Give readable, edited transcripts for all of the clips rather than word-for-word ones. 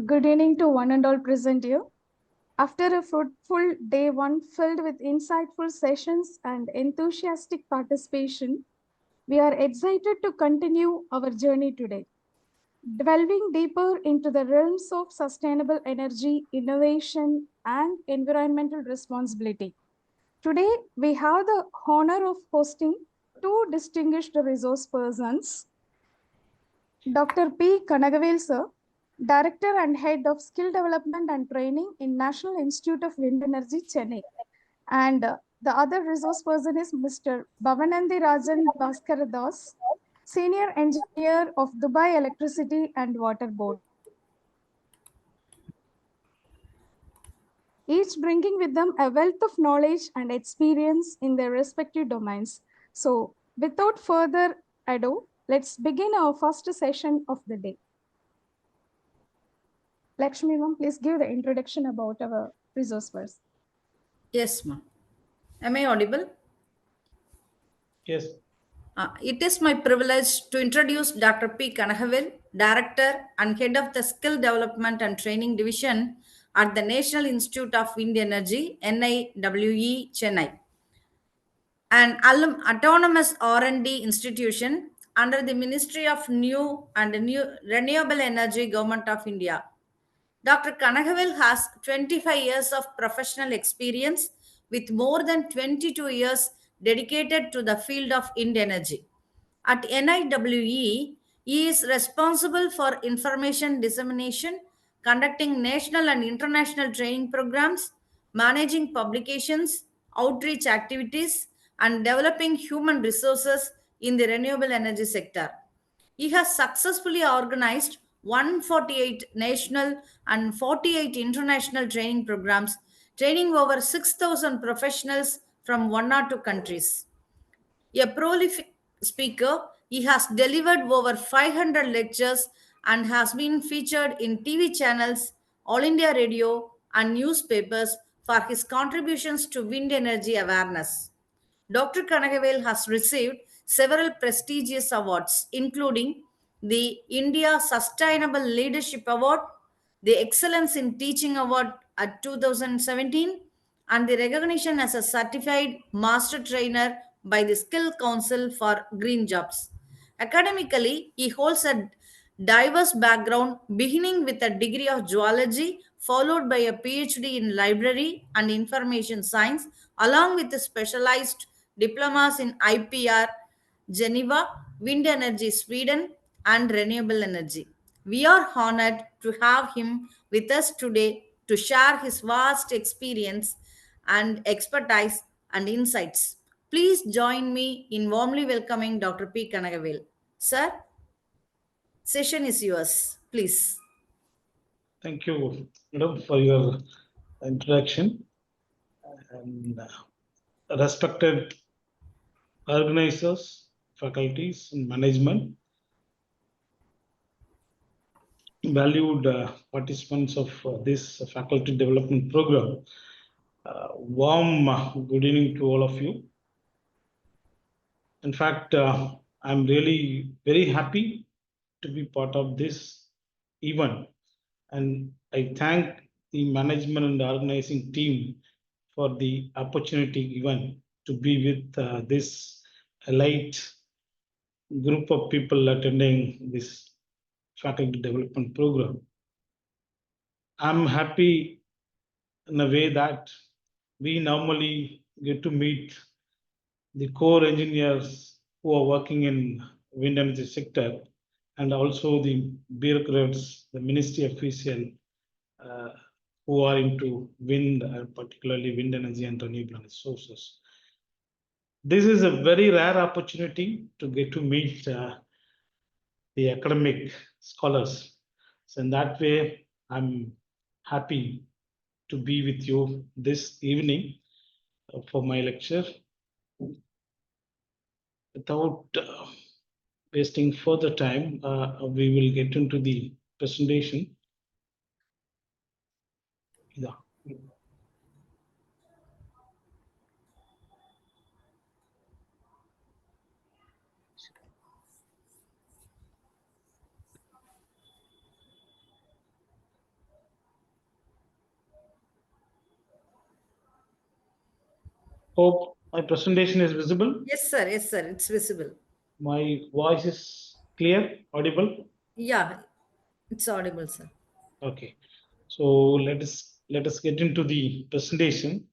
Good evening to one and all present here. After a fruitful day one filled with insightful sessions and enthusiastic participation, we are excited to continue our journey today, delving deeper into the realms of sustainable energy, innovation, and environmental responsibility. Today, we have the honor of hosting two distinguished resource persons, Dr. P. Kanagavel, sir, Director and Head of Skill Development and Training in National Institute of Wind Energy, Chennai. And the other resource person is Mr. Bhavanandi Rajan Bhaskar Das, Senior Engineer of Dubai Electricity and Water Board. Each bringing with them a wealth of knowledge and experience in their respective domains. So without further ado, let's begin our first session of the day. Lakshmi ma'am, please give the introduction about our resource person. Yes, ma'am. Am I audible? Yes. It is my privilege to introduce Dr. P. Kanagavel, Director and Head of the Skill Development and Training Division at the National Institute of Wind Energy, NIWE, Chennai, an autonomous R&D institution under the Ministry of New and Renewable Energy, Government of India. Dr. Kanagavel has 25 years of professional experience with more than 22 years dedicated to the field of wind energy. At NIWE, he is responsible for information dissemination, conducting national and international training programs, managing publications, outreach activities, and developing human resources in the renewable energy sector. He has successfully organized 148 national and 48 international training programs, training over 6,000 professionals from 102 countries. A prolific speaker, he has delivered over 500 lectures and has been featured in TV channels, All India Radio, and newspapers for his contributions to wind energy awareness. Dr. Kanagavel has received several prestigious awards, including the India Sustainable Leadership Award, the Excellence in Teaching Award at 2017, and the recognition as a certified master trainer by the Skill Council for Green Jobs. Academically, he holds a diverse background, beginning with a degree of zoology, followed by a PhD in library and information science, along with specialized diplomas in IPR, Geneva, wind energy Sweden, and renewable energy. We are honored to have him with us today to share his vast experience and expertise and insights. Please join me in warmly welcoming Dr. P. Kanagavel. Sir, session is yours. Please. Thank you, madam, for your introduction. And respected organizers, faculties, and management, valued participants of this faculty development program, warm good evening to all of you. In fact, I'm really very happy to be part of this event, and I thank the management and the organizing team for the opportunity given to be with this elite group of people attending this faculty development program. I'm happy in a way that we normally get to meet the core engineers who are working in wind energy sector, and also the bureaucrats, the ministry official uh, who are into wind, particularly wind energy and renewable energy sources. This is a very rare opportunity to get to meet the academic scholars. So in that way, I'm happy to be with you this evening for my lecture. Without wasting further time, we will get into the presentation. Yeah. Hope my presentation is visible. Yes, sir. Yes, sir. It's visible. My voice is clear, audible. Yeah, it's audible, sir. Okay. So let us get into the presentation.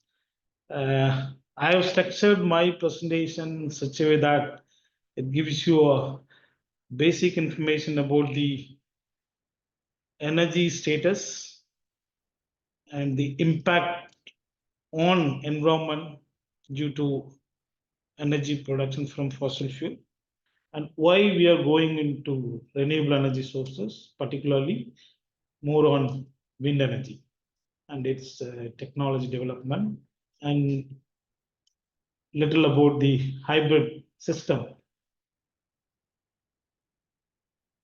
I have structured my presentation in such a way that it gives you a basic information about the energy status and the impact on environment due to energy production from fossil fuel, and why we are going into renewable energy sources, particularly more on wind energy and its technology development, and little about the hybrid system.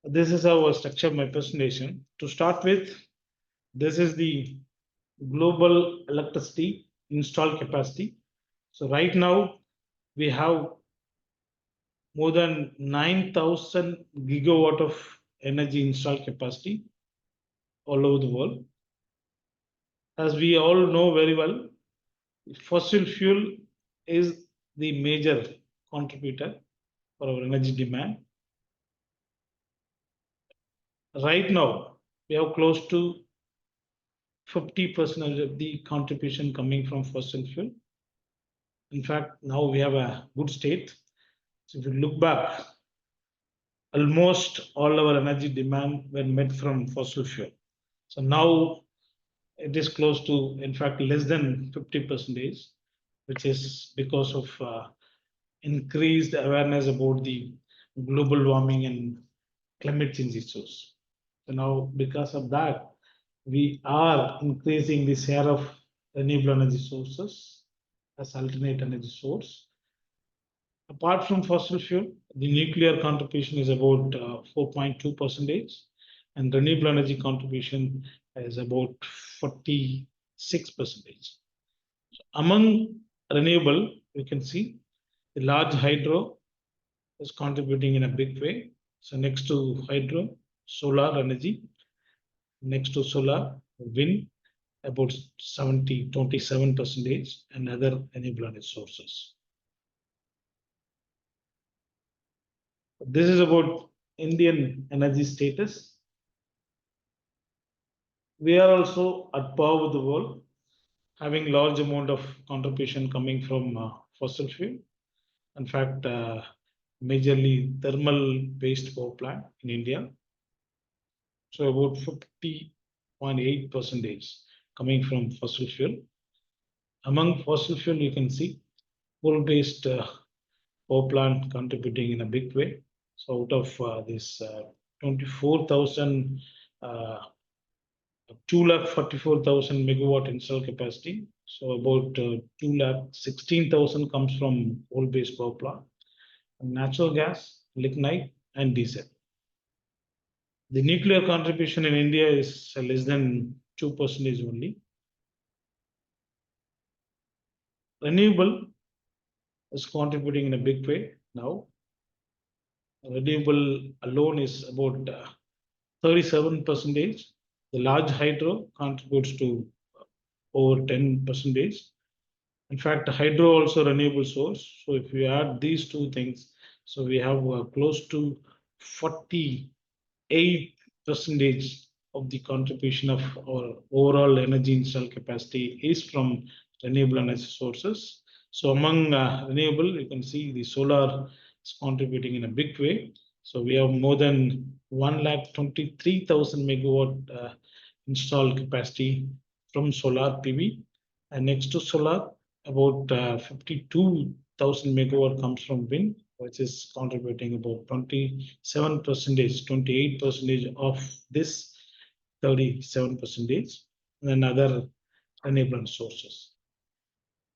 This is how I structure my presentation. To start with, this is the global electricity installed capacity. So right now we have more than 9,000 gigawatt of energy installed capacity all over the world. As we all know very well, fossil fuel is the major contributor for our energy demand. Right now, we have close to 50% of the contribution coming from fossil fuel. In fact, now we have a good state. So if you look back, almost all our energy demand were met from fossil fuel. So now it is close to, in fact, less than 50%, which is because of increased awareness about the global warming and climate change issues. So now, because of that, we are increasing the share of renewable energy sources as alternate energy source. Apart from fossil fuel, the nuclear contribution is about 4.2%, and renewable energy contribution is about 46%. Among renewable, we can see the large hydro is contributing in a big way. So next to hydro, solar energy, next to solar, wind, about 27%, and other renewable energy sources. This is about Indian energy status. We are also at par with the world, having large amount of contribution coming from fossil fuel. In fact, majorly thermal based power plant in India. So about 50.8% coming from fossil fuel. Among fossil fuel, you can see coal based power plant contributing in a big way. So out of this 24,000, 244,000 megawatt installed capacity. So about 216,000 comes from coal based power plant, natural gas, lignite, and diesel. The nuclear contribution in India is less than 2% only. Renewable is contributing in a big way now. Renewable alone is about 37%. The large hydro contributes to over 10%. In fact, hydro also renewable source. So if we add these two things, so we have close to 48% of the contribution of our overall energy installed capacity is from renewable energy sources. So among renewable, you can see the solar is contributing in a big way. So we have more than 123,000 megawatt installed capacity from solar PV, and next to solar, about 52,000 megawatt comes from wind, which is contributing about 27%, 28% of this 37%, and then other renewable sources.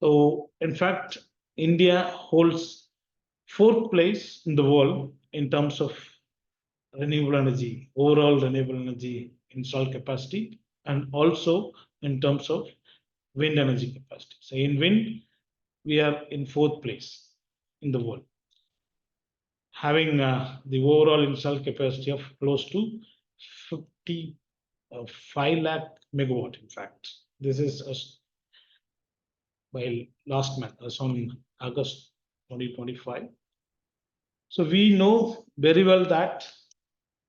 So, in fact, India holds fourth place in the world in terms of renewable energy, overall renewable energy installed capacity, and also in terms of wind energy capacity. So in wind, we are in fourth place in the world, having the overall installed capacity of close to 55 lakh megawatt. In fact, this is by last month, as on August 2025. So we know very well that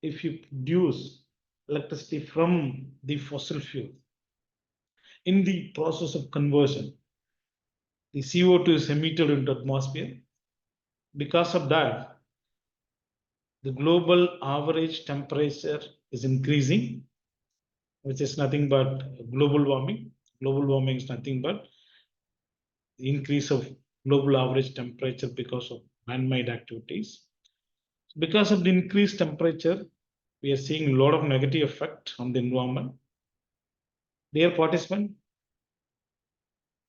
if you produce electricity from the fossil fuel, in the process of conversion, the CO2 is emitted into atmosphere. Because of that, the global average temperature is increasing, which is nothing but global warming. Global warming is nothing but the increase of global average temperature because of man-made activities. Because of the increased temperature, we are seeing a lot of negative effect on the environment. Dear participant,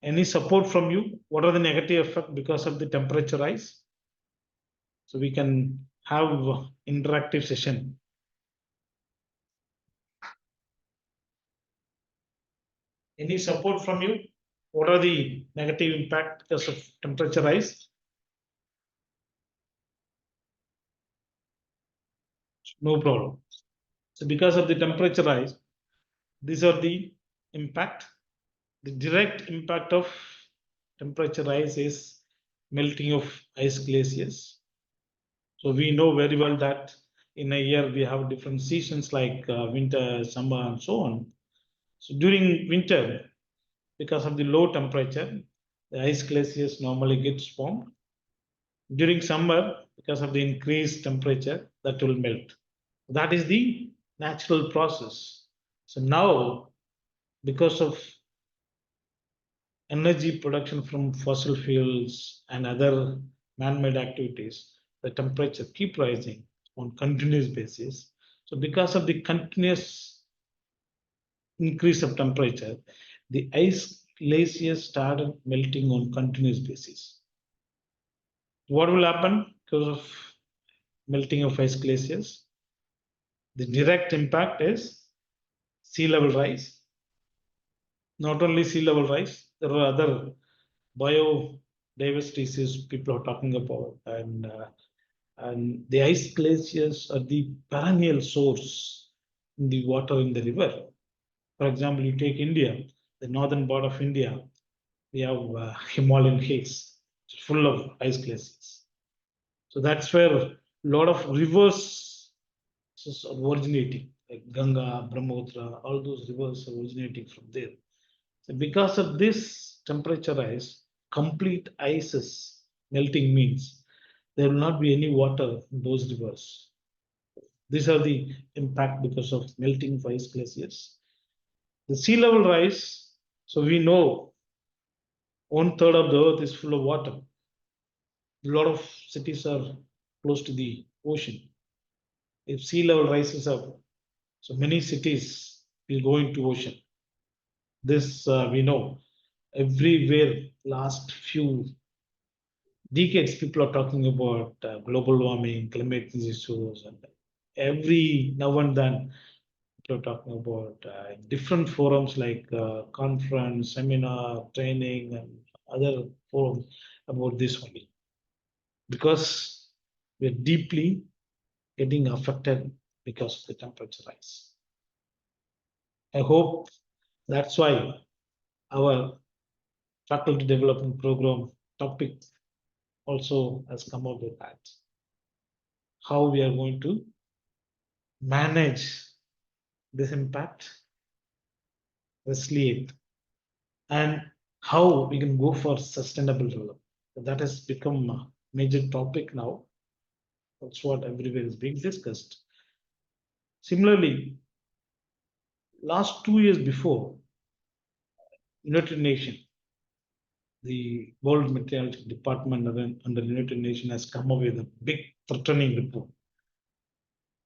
any support from you? What are the negative effects because of the temperature rise? So we can have interactive session. Any support from you? What are the negative impact because of temperature rise? No problem. So because of the temperature rise, these are the impact. The direct impact of temperature rise is melting of ice glaciers. So we know very well that in a year we have different seasons like winter, summer, and so on. So during winter, because of the low temperature, the ice glaciers normally get formed. During summer, because of the increased temperature, that will melt. That is the natural process. So now, because of energy production from fossil fuels and other man-made activities, the temperature keep rising on continuous basis. So because of the continuous increase of temperature, the ice glaciers started melting on continuous basis. What will happen because of melting of ice glaciers? The direct impact is sea level rise. Not only sea level rise, there are other biodiversity issues people are talking about, and the ice glaciers are the perennial source in the water in the river. For example, you take India, the northern part of India, we have Himalayan hills full of ice glaciers. So that's where a lot of rivers are originating, like Ganga, Brahmaputra, all those rivers are originating from there. So because of this temperature rise, complete ices melting means there will not be any water in those rivers. These are the impact because of melting of ice glaciers. The sea level rise, so we know 1/3 of the earth is full of water. A lot of cities are close to the ocean. If sea level rises up, so many cities will go into ocean. This we know. Everywhere, last few decades, people are talking about global warming, climate issues, and every now and then, people are talking about different forums like conference, seminar, training, and other forums about this only. Because we're deeply getting affected because of the temperature rise. I hope that's why our faculty development program topic also has come up with that. How we are going to manage this impact, resilient, and how we can go for sustainable development. That has become a major topic now. That's what everywhere is being discussed. Similarly, last 2 years before, United Nations, the World Meteorological Department under United Nations has come up with a big threatening report.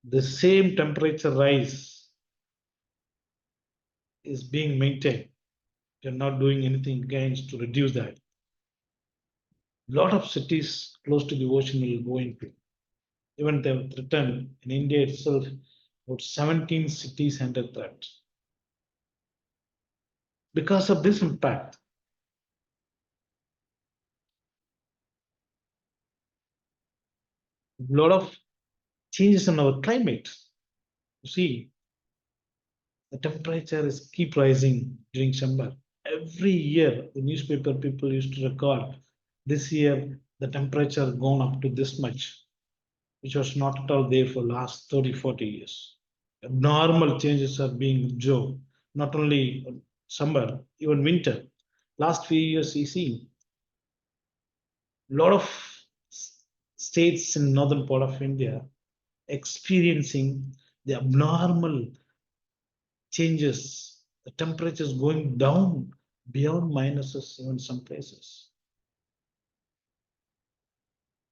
The same temperature rise is being maintained. You're not doing anything against to reduce that. A lot of cities close to the ocean will go into. Even they have threatened in India itself, about 17 cities under threat. Because of this impact, a lot of changes in our climate. You see, the temperature is keep rising during summer. every year the newspaper people used to record this year the temperature gone up to this much, which was not at all there for last 30, 40 years. Normal changes are being observed, not only summer, even winter. Last few years, you see a lot of states in northern part of India experiencing the abnormal changes, the temperatures going down beyond minuses in some places.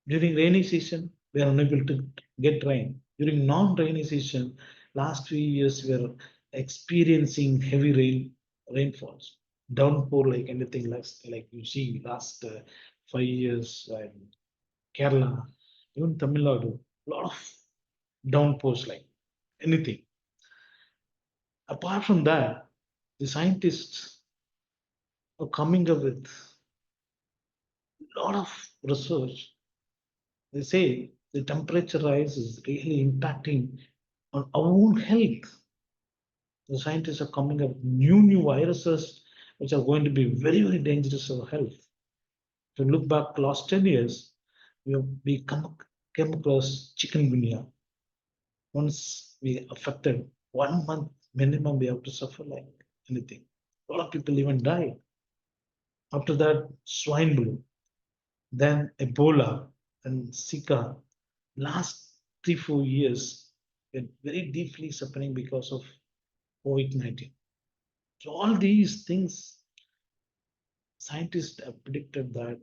During rainy season, we are unable to get rain. During non-rainy season, last few years we are experiencing heavy rainfalls, downpour like anything less like you see last 5 years in Kerala, even Tamil Nadu, a lot of downpours like anything. Apart from that, the scientists are coming up with a lot of research. They say the temperature rise is really impacting on our own health. The scientists are coming up with new viruses which are going to be very, very dangerous to our health. If you look back last 10 years, we came across chikungunya. Once we affected 1 month minimum, we have to suffer like anything. A lot of people even died. After that, swine flu, then Ebola and Zika. Last 3, 4 years, we're very deeply suffering because of COVID-19. So all these things, scientists have predicted that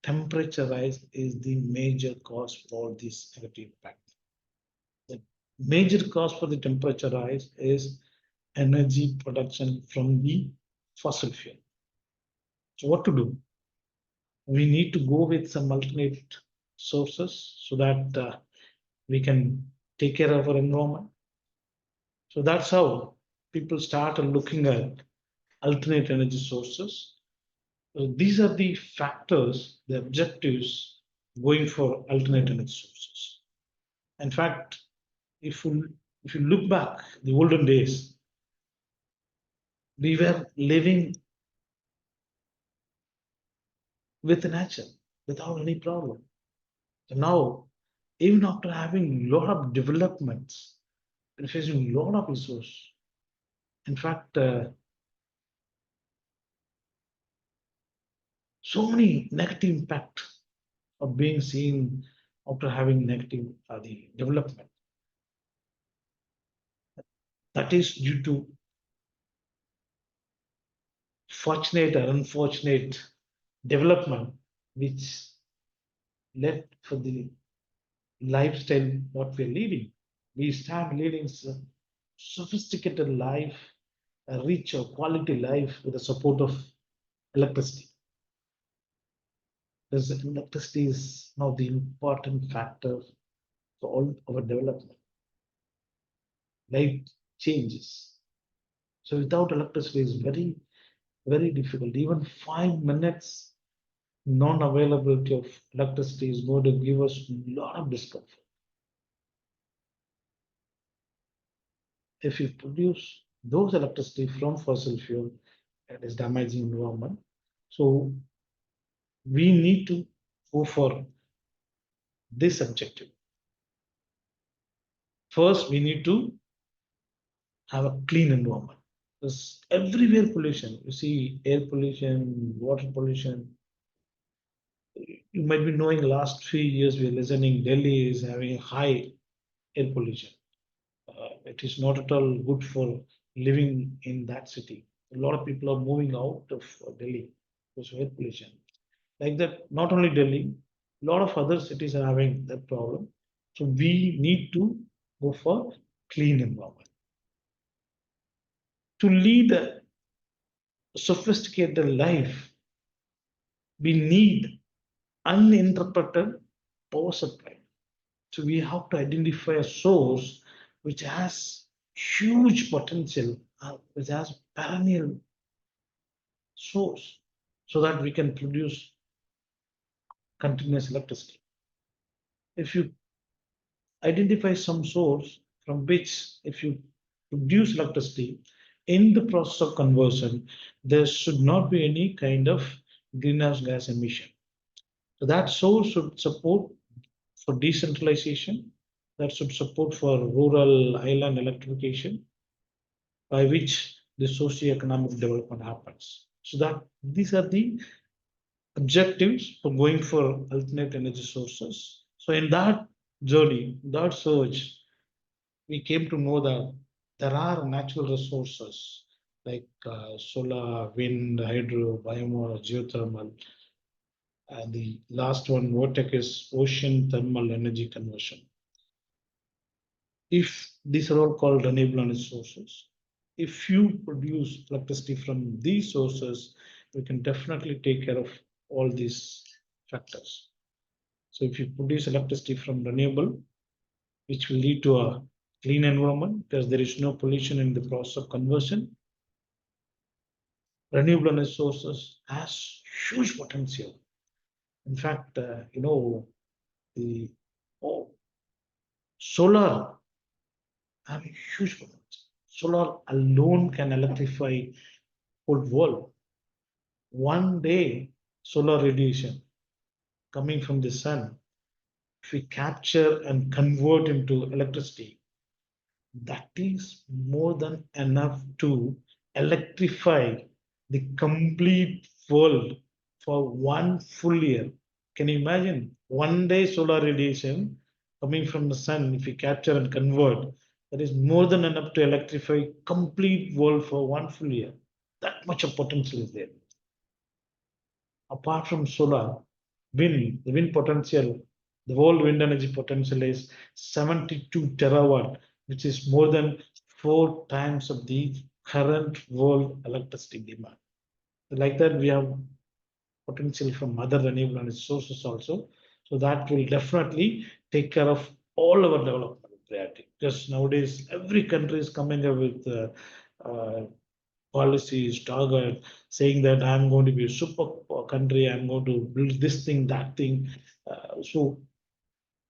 temperature rise is the major cause for this negative impact. The major cause for the temperature rise is energy production from the fossil fuel. So what to do? We need to go with some alternate sources so that we can take care of our environment. So that's how people started looking at alternate energy sources. So these are the factors, the objectives going for alternate energy sources. In fact, if you look back the olden days, we were living with nature without any problem. So now, even after having a lot of developments, we're facing a lot of issues. In fact, so many negative impact of being seen after having negative the development. That is due to fortunate or unfortunate development which led for the lifestyle what we're leading. We start leading sophisticated life, a rich or quality life with the support of electricity. Because electricity is now the important factor for all our development. Life changes. So without electricity is very, very difficult. Even 5 minutes non-availability of electricity is going to give us a lot of discomfort. If you produce those electricity from fossil fuel, it is damaging environment. So we need to go for this objective. First, we need to have a clean environment. Because everywhere pollution, you see air pollution, water pollution. You might be knowing last 3 years we're listening Delhi is having high air pollution. It is not at all good for living in that city. A lot of people are moving out of Delhi because of air pollution. Like that, not only Delhi, a lot of other cities are having that problem. So we need to go for clean environment. To lead a sophisticated life, we need uninterrupted power supply. So we have to identify a source which has huge potential, which has perennial source, so that we can produce continuous electricity. If you identify some source from which if you produce electricity, in the process of conversion, there should not be any kind of greenhouse gas emission. So that source should support for decentralization, that should support for rural island electrification, by which the socio-economic development happens. So that these are the objectives for going for alternate energy sources. So in that journey, that search, we came to know that there are natural resources like solar, wind, hydro, biomass, geothermal, and the last one, VOTEC, is ocean thermal energy conversion. If these are all called renewable energy sources, if you produce electricity from these sources, we can definitely take care of all these factors. So if you produce electricity from renewable, which will lead to a clean environment because there is no pollution in the process of conversion, renewable energy sources has huge potential. In fact, the oh, solar have a huge potential. Solar alone can electrify whole world. One day, solar radiation coming from the sun, if we capture and convert into electricity, that is more than enough to electrify the complete world for one full year. Can you imagine? One day solar radiation coming from the sun, if we capture and convert, that is more than enough to electrify complete world for one full year. That much of potential is there. Apart from solar, the wind potential, the world wind energy potential is 72 terawatt, which is more than 4 times of the current world electricity demand. Like that, we have potential from other renewable energy sources also. So that will definitely take care of all our development priority. Because nowadays, every country is coming up with policies, target, saying that I'm going to be a super country, I'm going to build this thing, that thing. So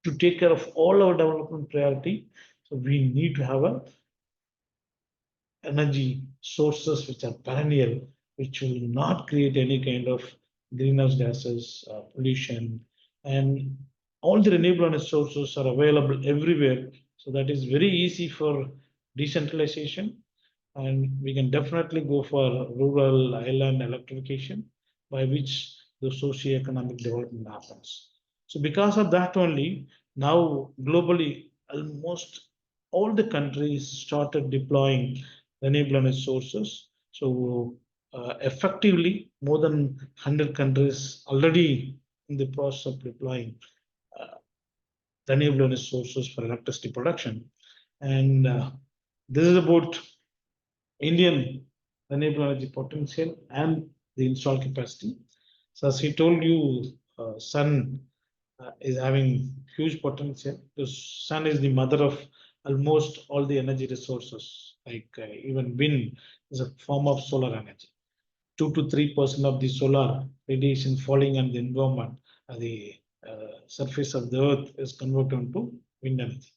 to take care of all our development priority, so we need to have a energy sources which are perennial, which will not create any kind of greenhouse gases, pollution, and all the renewable energy sources are available everywhere. So that is very easy for decentralization, and we can definitely go for rural island electrification, by which the socio-economic development happens. So because of that only, now globally, almost all the countries started deploying renewable energy sources. So effectively, more than 100 countries already in the process of deploying renewable energy sources for electricity production. And this is about Indian renewable energy potential and the installed capacity. So as he told you, sun is having huge potential. The sun is the mother of almost all the energy resources, like even wind is a form of solar energy. 2 to 3% of the solar radiation falling on the environment, the surface of the earth, is converted into wind energy.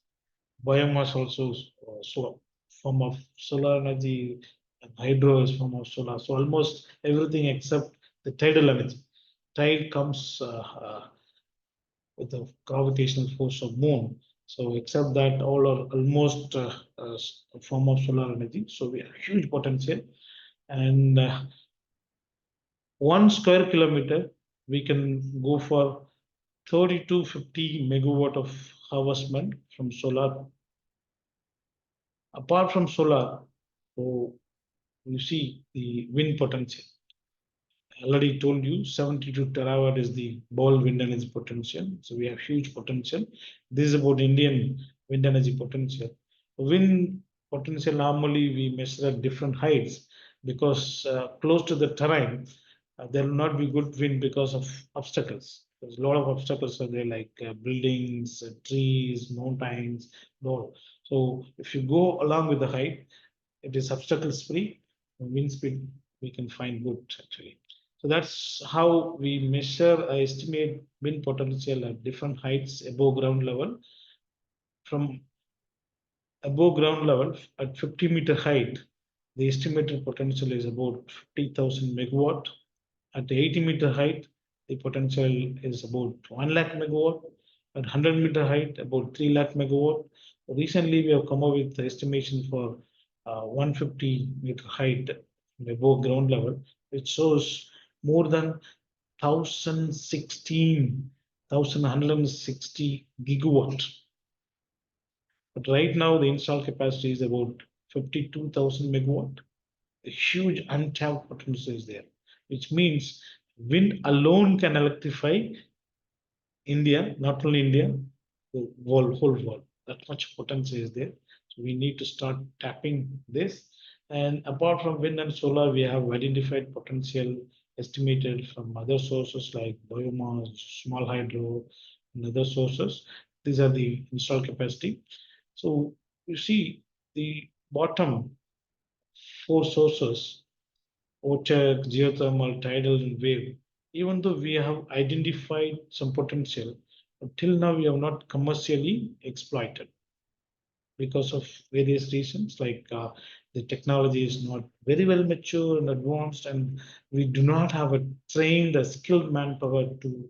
Biomass also so form of solar energy, and hydro is form of solar. So almost everything except the tidal energy. Tide comes with the gravitational force of moon. So except that, all are almost a form of solar energy. So we have huge potential, and 1 square kilometer we can go for 30 to 50 megawatt of harvestment from solar. Apart from solar, so you see the wind potential. I already told you 72 terawatt is the ball wind energy potential. So we have huge potential. This is about Indian wind energy potential. Wind potential, normally we measure at different heights, because close to the terrain, there will not be good wind because of obstacles. There's a lot of obstacles are there, like buildings, trees, mountains, all. So if you go along with the height, it is obstacles free. Wind speed we can find good actually. So that's how we measure, estimate wind potential at different heights above ground level. From above ground level at 50-meter height, The estimated potential is about 50,000 megawatt. At 80-meter height, the potential is about 1 lakh megawatt. At 100-meter height, about 3 lakh megawatt. Recently, we have come up with the estimation for 150-meter height above ground level, which shows more than 1,160 gigawatt. But right now, the installed capacity is about 52,000 megawatt. A huge untapped potential is there, which means wind alone can electrify India, not only India, the whole world. That much potential is there. So we need to start tapping this. And apart from wind and solar, we have identified potential estimated from other sources like biomass, small hydro, and other sources. These are the installed capacity. So you see the bottom four sources, ocean, geothermal, tidal, and wave. Even though we have identified some potential, until now we have not commercially exploited because of various reasons, like the technology is not very well mature and advanced, and we do not have a trained, a skilled manpower to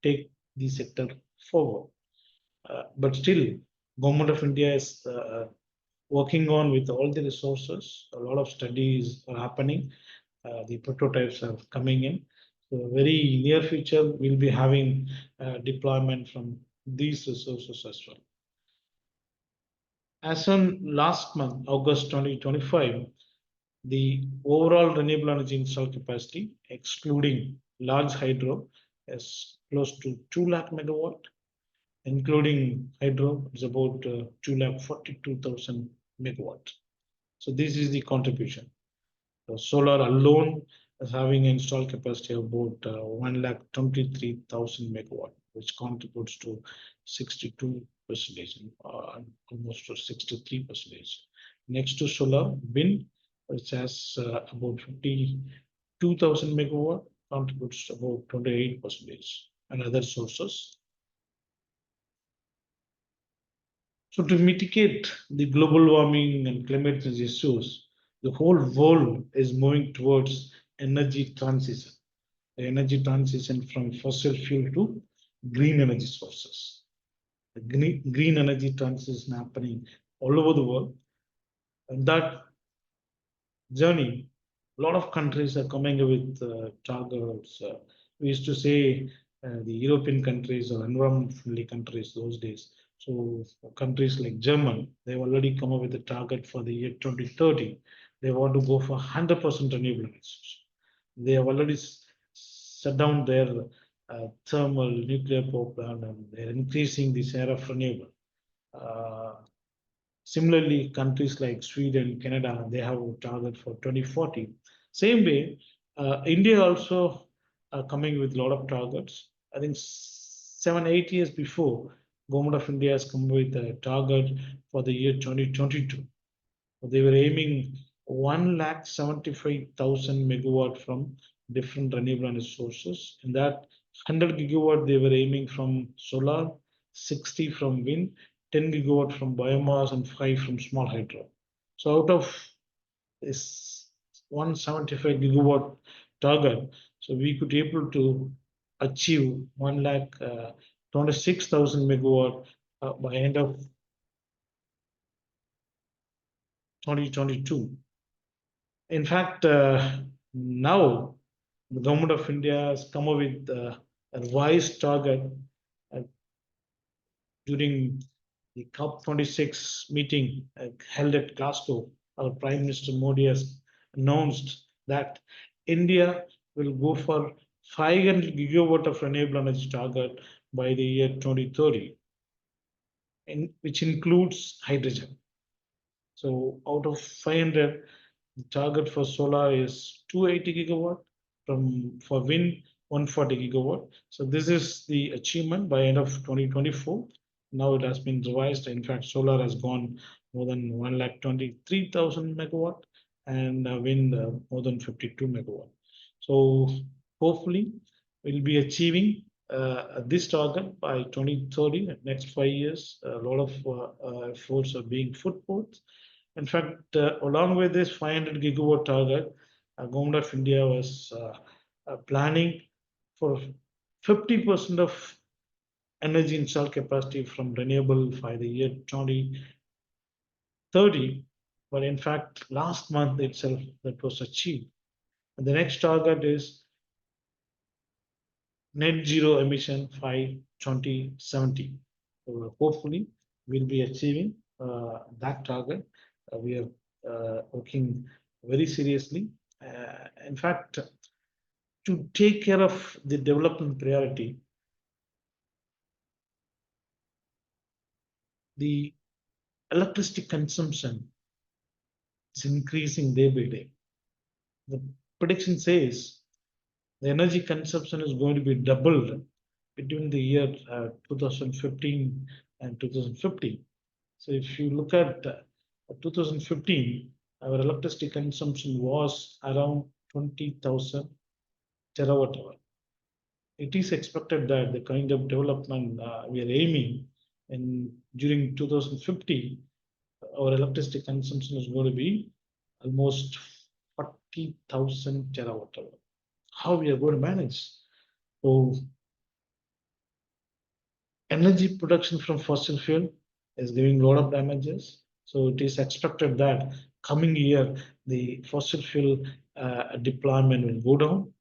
take the sector forward. But still, Government of India is working on with all the resources. A lot of studies are happening. The prototypes are coming in. So very near future, we'll be having deployment from these resources as well. As on last month, August 2025, the overall renewable energy installed capacity, excluding large hydro, is close to 2 lakh megawatt. Including hydro, is about 2,42,000 megawatt. So this is the contribution. Solar alone is having installed capacity of about 1,23,000 megawatt, which contributes to 62%, almost to 63%. Next to solar, wind, which has about 52,000 megawatt, contributes about 28%, and other sources. So to mitigate the global warming and climate change issues, the whole world is moving towards energy transition. The energy transition from fossil fuel to green energy sources. The green energy transition happening all over the world. And that journey, a lot of countries are coming up with targets. We used to say the European countries or environment-friendly countries those days. So countries like Germany, they've already come up with a target for the year 2030. They want to go for 100% renewable energy. They have already shut down their thermal nuclear power plant, and they're increasing the share of renewable. Similarly, countries like Sweden, Canada, they have a target for 2040. Same way, India also coming with a lot of targets. I think 7, 8 years before, Government of India has come with a target for the year 2022. They were aiming 1,75,000 megawatt from different renewable energy sources. In that 100 gigawatt, they were aiming from solar, 60 from wind, 10 gigawatt from biomass, and 5 from small hydro. So out of this 175 gigawatt target, so we could able to achieve 1,26,000 megawatt by end of 2022. In fact, now the Government of India has come up with a revised target uh, during the COP26 meeting held at Glasgow. Our Prime Minister Modi has announced that India will go for 500 gigawatt of renewable energy target by the year 2030, which includes hydrogen. So out of 500, the target for solar is 280 gigawatt, for wind 140 gigawatt. So this is the achievement by end of 2024. Now it has been revised. In fact, solar has gone more than 1,23,000 megawatt, and wind more than 52 megawatt. So hopefully we'll be achieving this target by 2030. Next 5 years, a lot of efforts are being put forth. In fact, along with this 500 gigawatt target, Government of India was planning for 50% of energy installed capacity from renewable by the year 2030. But in fact, last month itself, that was achieved. And the next target is net zero emission by 2070. So hopefully, we'll be achieving that target. We are working very seriously. In fact, to take care of the development priority, the electricity consumption is increasing day by day. The prediction says the energy consumption is going to be doubled between the year 2015 and 2050. So if you look at 2015, our electricity consumption was around 20,000 terawatt hour. It is expected that the kind of development we are aiming in during 2050, our electricity consumption is going to be almost 40,000 terawatt hour. How we are going to manage? So energy production from fossil fuel is giving a lot of damages. So it is expected that coming year, the fossil fuel deployment will go down.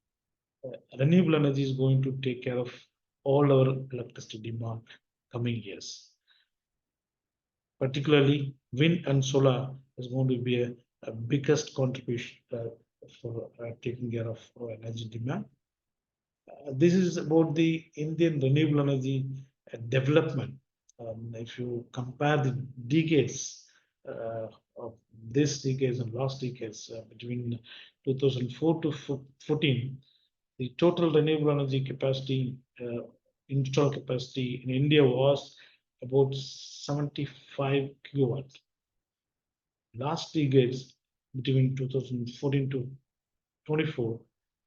Renewable energy is going to take care of all our electricity demand coming years. Particularly wind and solar is going to be a biggest contribution for taking care of our energy demand. This is about the Indian renewable energy development. If you compare the decades of this decades and last decades between 2004 to 14, the total renewable energy capacity, installed capacity in India was about 75 gigawatt. Last decades between 2014 to 24,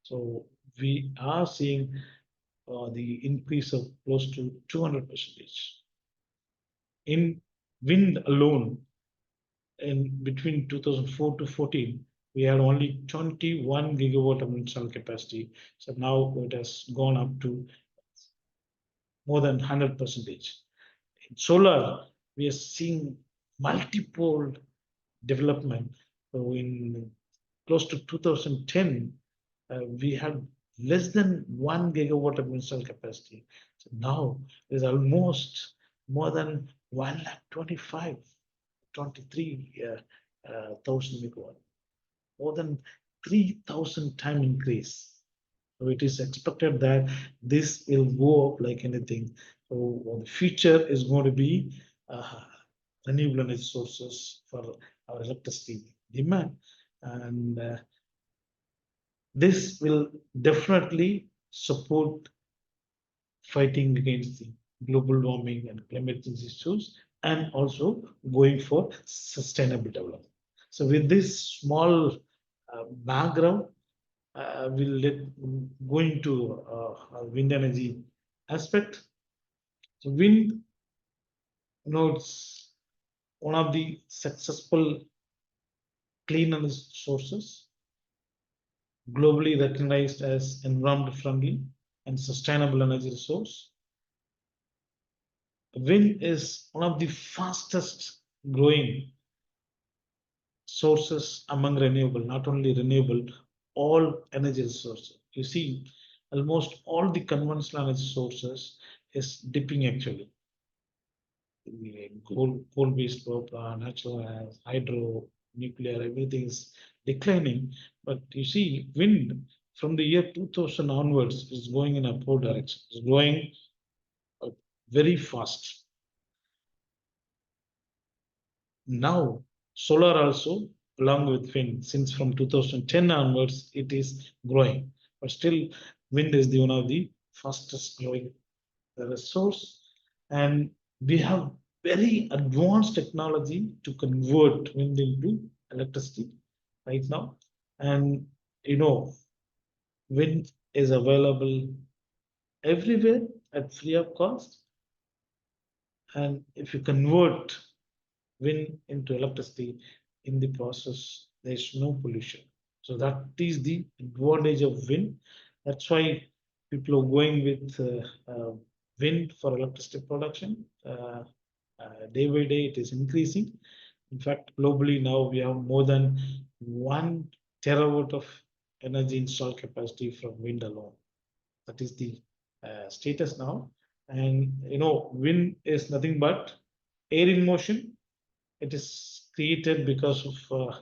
so we are seeing the increase of close to 200%. In wind alone, in between 2004 to 14, we had only 21 gigawatt of installed capacity. So now it has gone up to more than 100%. In solar, we are seeing multiple development. So in close to 2010, we had less than 1 gigawatt of installed capacity. So now there's almost more than 125, 23,000 megawatt, more than 3,000 time increase. So it is expected that this will go up like anything. So the future is going to be renewable energy sources for our electricity demand, and this will definitely support fighting against the global warming and climate change issues, and also going for sustainable development. So with this small background, we'll go into wind energy aspect. So wind, it's one of the successful clean energy sources, globally recognized as environment friendly and sustainable energy resource. Wind is one of the fastest growing sources among renewable, not only renewable, all energy resources. You see, almost all the conventional energy sources is dipping actually. Coal-based power plant, natural gas, hydro, nuclear, everything is declining. But you see, wind from the year 2000 onwards is going in upward direction. It's growing very fast. Now, solar also, along with wind, since from 2010 onwards, it is growing. But still, wind is one of the fastest growing resource. And we have very advanced technology to convert wind into electricity right now. And wind is available everywhere at free of cost. And if you convert wind into electricity, in the process, there's no pollution. So that is the advantage of wind. That's why people are going with wind for electricity production. Day by day, it is increasing. In fact, globally now we have more than 1 terawatt of energy installed capacity from wind alone. That is the status now. And wind is nothing but air in motion. It is created because of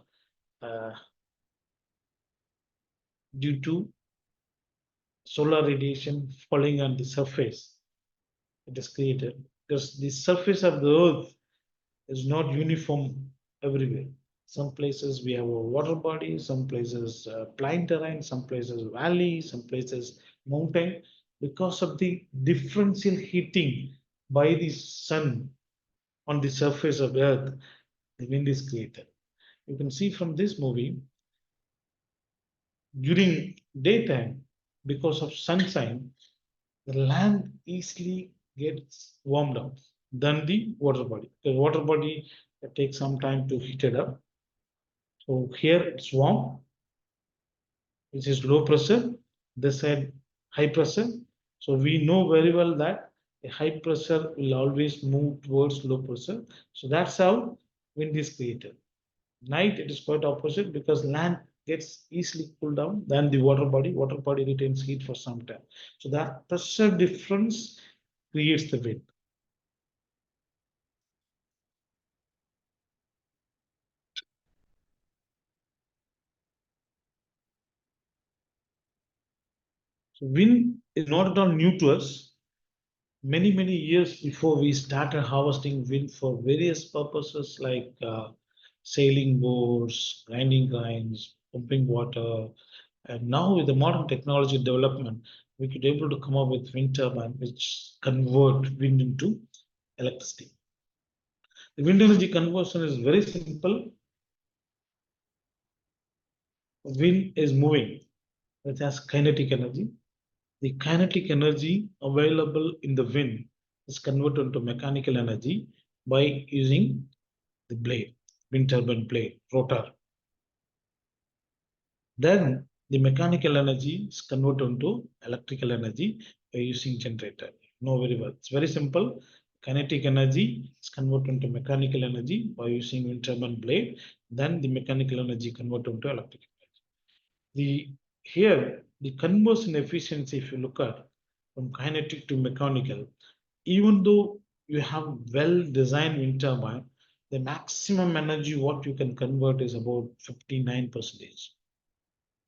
due to solar radiation falling on the surface. It is created because the surface of the earth is not uniform everywhere. Some places we have a water body, some places plain terrain, some places valley, some places mountain. Because of the differential heating by the sun on the surface of the earth, the wind is created. You can see from this movie, during daytime, because of sunshine, the land easily gets warmed up than the water body. The water body takes some time to heat it up. So here it's warm, which is low pressure. This side high pressure. So we know very well that a high pressure will always move towards low pressure. So that's how wind is created. Night it is quite opposite because land gets easily cooled down than the water body. Water body retains heat for some time. So that pressure difference creates the wind. So wind is not at all new to us. Many years before we started harvesting wind for various purposes like sailing boats, grinding grains, pumping water. And now with the modern technology development, we could able to come up with wind turbine which convert wind into electricity. The wind energy conversion is very simple. Wind is moving, it has kinetic energy. The kinetic energy available in the wind is converted into mechanical energy by using the blade, wind turbine blade, rotor. Then the mechanical energy is converted into electrical energy by using generator. Know very well. It's very simple. Kinetic energy is converted into mechanical energy by using wind turbine blade. Then the mechanical energy converted into electrical energy. Here the conversion efficiency, if you look at from kinetic to mechanical, even though you have well designed wind turbine, the maximum energy what you can convert is about 59%.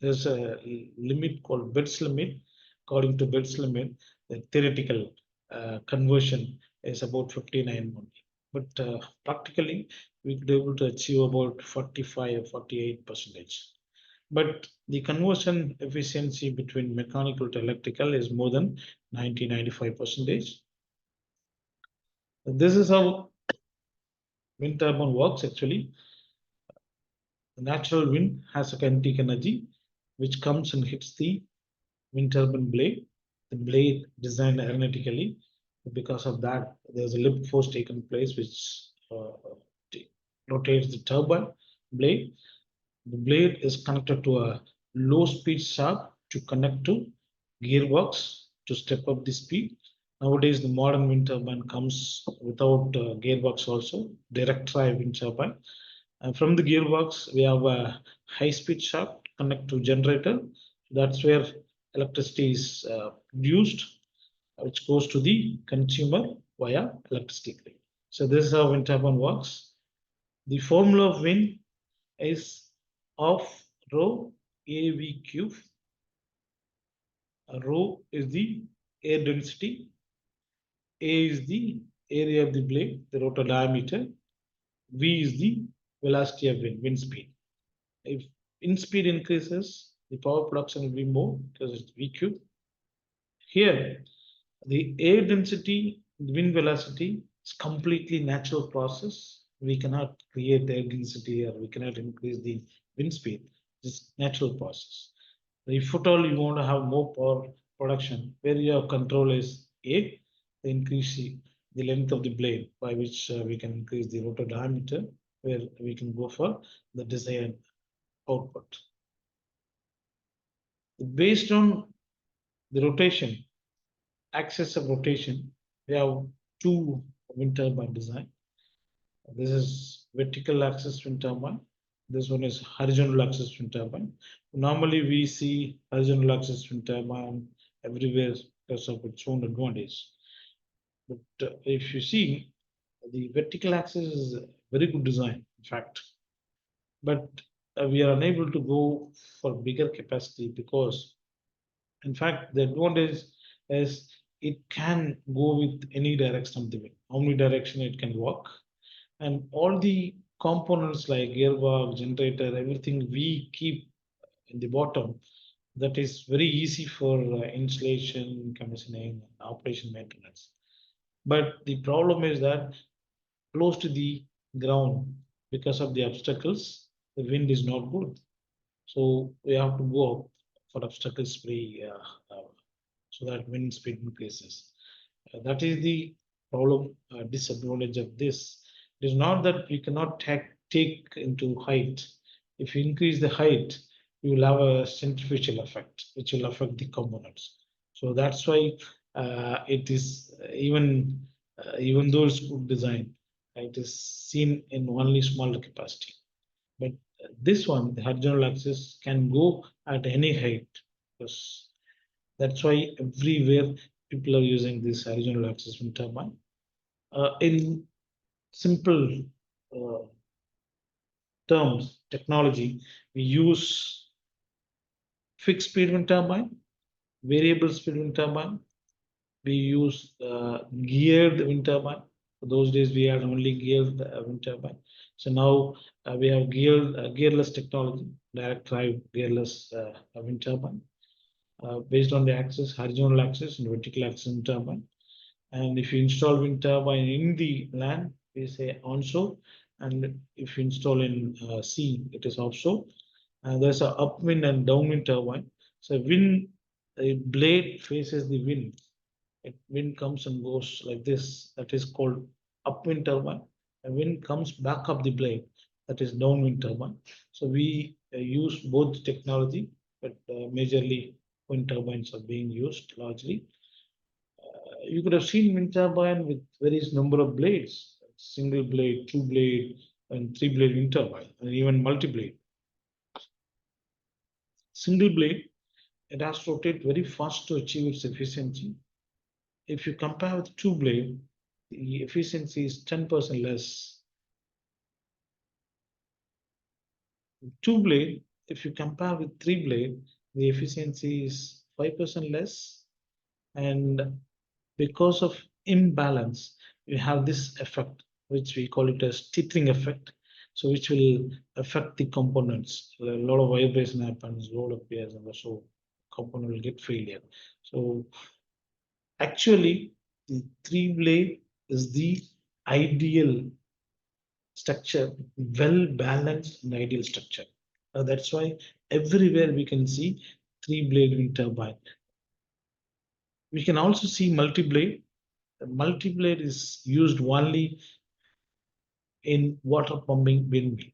There's a limit called Betts limit. According to Betts limit, the theoretical conversion is about 59 only. But practically, we could be able to achieve about 45 or 48%. But the conversion efficiency between mechanical to electrical is more than 90-95%. This is how wind turbine works actually. The natural wind has a kinetic energy which comes and hits the wind turbine blade. The blade designed aeronatically. Because of that, there's a lift force taken place which rotates the turbine blade. The blade is connected to a low speed shaft to connect to gearbox to step up the speed. Nowadays, the modern wind turbine comes without gearbox also, direct drive wind turbine. And from the gearbox, we have a high speed shaft connect to generator. That's where electricity is produced, which goes to the consumer via electricity grid. So this is how wind turbine works. The formula of wind is of rho AV cube. Rho is the air density. A is the area of the blade, the rotor diameter. V is the velocity of wind, wind speed. If wind speed increases, the power production will be more because it's V cube. Here, the air density, the wind velocity is completely natural process. We cannot create air density or we cannot increase the wind speed. It's natural process. If at all you want to have more power production, where you have control is A, the increase the length of the blade by which we can increase the rotor diameter. where we can go for the desired output. Based on the rotation, axis of rotation, we have two wind turbine design. This is vertical axis wind turbine. This one is horizontal axis wind turbine. Normally, we see horizontal axis wind turbine everywhere because of its own advantage. But if you see, the vertical axis is a very good design, in fact. But we are unable to go for bigger capacity because, in fact, the advantage is it can go with any direction of the wind, how many direction it can walk, and all the components like gearbox, generator, everything we keep in the bottom. That is very easy for installation, commissioning, operation, maintenance. But the problem is that close to the ground, because of the obstacles, the wind is not good. So we have to go for obstacles free so that wind speed increases. That is the problem, disadvantage of this. It is not that we cannot take into height. If you increase the height, you will have a centrifugal effect, which will affect the components. So that's why it is even though it's good design, it is seen in only smaller capacity. But this one, the horizontal axis, can go at any height because that's why everywhere people are using this horizontal axis wind turbine. In simple uh, terms, technology, we use fixed speed wind turbine, variable speed wind turbine. We use geared wind turbine. Those days we had only geared wind turbine. So now we have gearless technology, direct drive gearless wind turbine. Based on the axis, horizontal axis and vertical axis wind turbine. And if you install wind turbine in the land, we say onshore. And if you install in sea, it is offshore. And there's a upwind and downwind turbine. So wind, the blade faces the wind. Wind comes and goes like this. That is called upwind turbine. And wind comes back up the blade. That is downwind turbine. So we use both technology, but majorly wind turbines are being used largely. You could have seen wind turbine with various number of blades, single blade, two blade, and three blade wind turbine, and even multi blade. Single blade, it has to rotate very fast to achieve its efficiency. If you compare with two blade, the efficiency is 10% less. Two blade, if you compare with three blade, the efficiency is 5% less. And because of imbalance, you have this effect, which we call it as tethering effect. So which will affect the components. A lot of vibration happens, load appears, and so component will get failure. So actually, the three blade is the ideal structure, well balanced and ideal structure. That's why everywhere we can see three blade wind turbine. We can also see multi blade. Multi blade is used only in water pumping windmill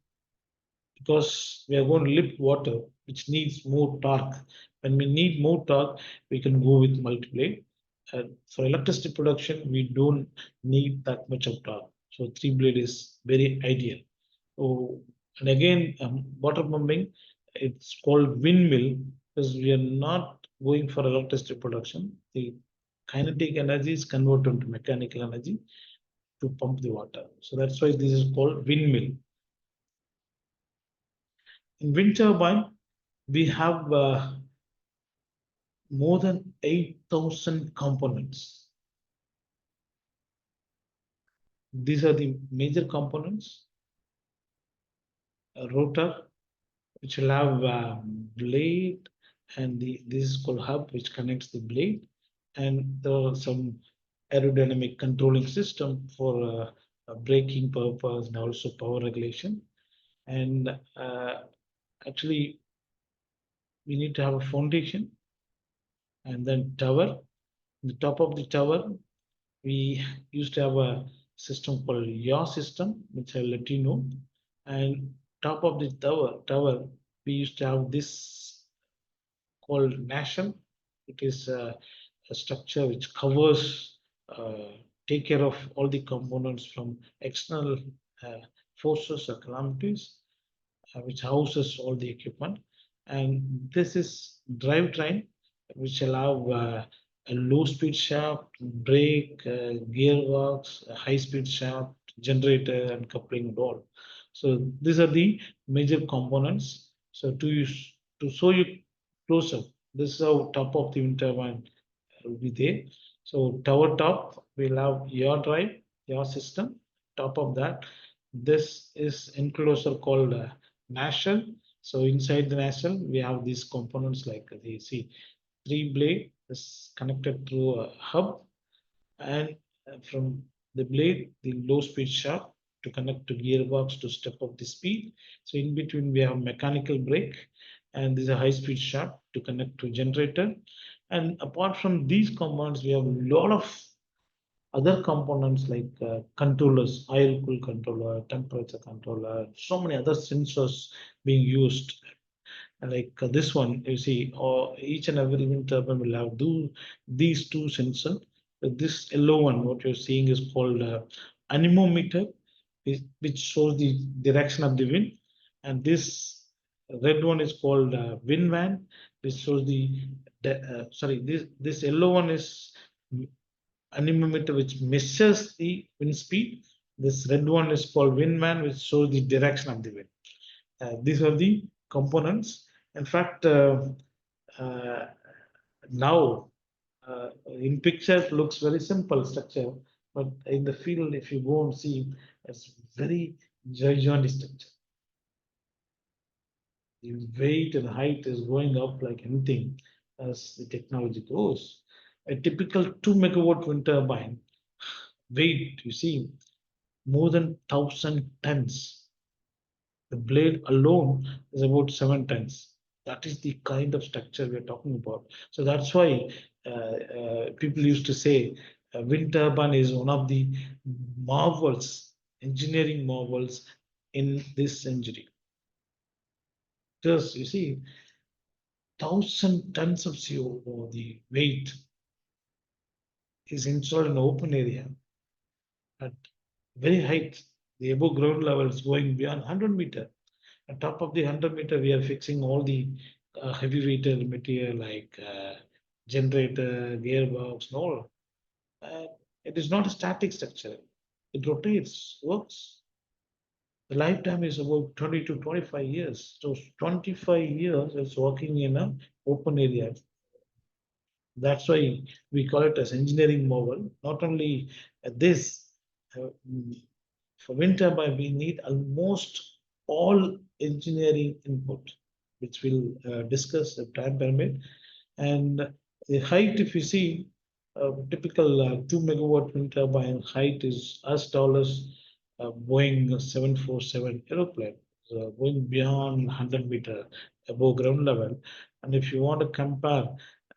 because we are going to lift water, which needs more torque. When we need more torque, we can go with multi blade. For electricity production, we don't need that much of torque. So three blade is very ideal. So, and again, water pumping, it's called windmill because we are not going for electricity production. The kinetic energy is converted into mechanical energy to pump the water. So that's why this is called windmill. In wind turbine, we have more than 8,000 components. These are the major components. A rotor, which will have a blade, and this is called hub, which connects the blade. And there are some aerodynamic controlling system for braking purpose and also power regulation. And actually, we need to have a foundation and then tower. On the top of the tower, we used to have a system called yaw system, which I'll let you know. And top of the tower, we used to have this called nation. It is a structure which covers, uh, take care of all the components from external uh, forces or calamities, which houses all the equipment. And this is drivetrain, which allow a low speed shaft, brake, gearbox, a high speed shaft, generator, and coupling rod. So these are the major components. So to show you closer, this is how top of the wind turbine will be there. So tower top, we'll have your drive, your system. Top of that, this is enclosure called nacelle. So inside the nacelle, we have these components like the see three blade is connected through a hub, and from the blade, the low speed shaft to connect to gearbox to step up the speed. So in between, we have mechanical brake, and there's a high speed shaft to connect to generator. And apart from these components, we have a lot of other components like controllers, oil cool controller, temperature controller, so many other sensors being used. And like this one, you see, or each and every wind turbine will have these two sensors. This yellow one, what you're seeing, is called anemometer, which shows the direction of the wind, and this red one is called wind van, which shows sorry, this yellow one is anemometer, which measures the wind speed. This red one is called windman, which shows the direction of the wind. These are the components. In fact, uh, now in picture it looks very simple structure, but in the field, if you go and see, it's very gigantic structure. The weight and height is going up like anything as the technology grows. A typical 2 megawatt wind turbine weight, you see, more than 1,000 tons. The blade alone is about 7 tons. That is the kind of structure we're talking about. So that's why people used to say wind turbine is one of the marvels, engineering marvels in this century. Just, you see, 1,000 tons of CO, the weight is installed in an open area at very height. The above ground level is going beyond 100 meters. On top of the 100 meter, we are fixing all the heavy weighted material like generator, gearbox, and all. Uh, it is not a static structure. It rotates, works. The lifetime is about 20 to 25 years. So 25 years it's working in an open area. That's why we call it as engineering marvel. Not only this, uh, for wind turbine, we need almost all engineering input, which we'll discuss if time permit. And the height, if you see, typical 2 megawatt wind turbine height is as tall as Boeing 747 aeroplane, going beyond 100 meter above ground level. And if you want to compare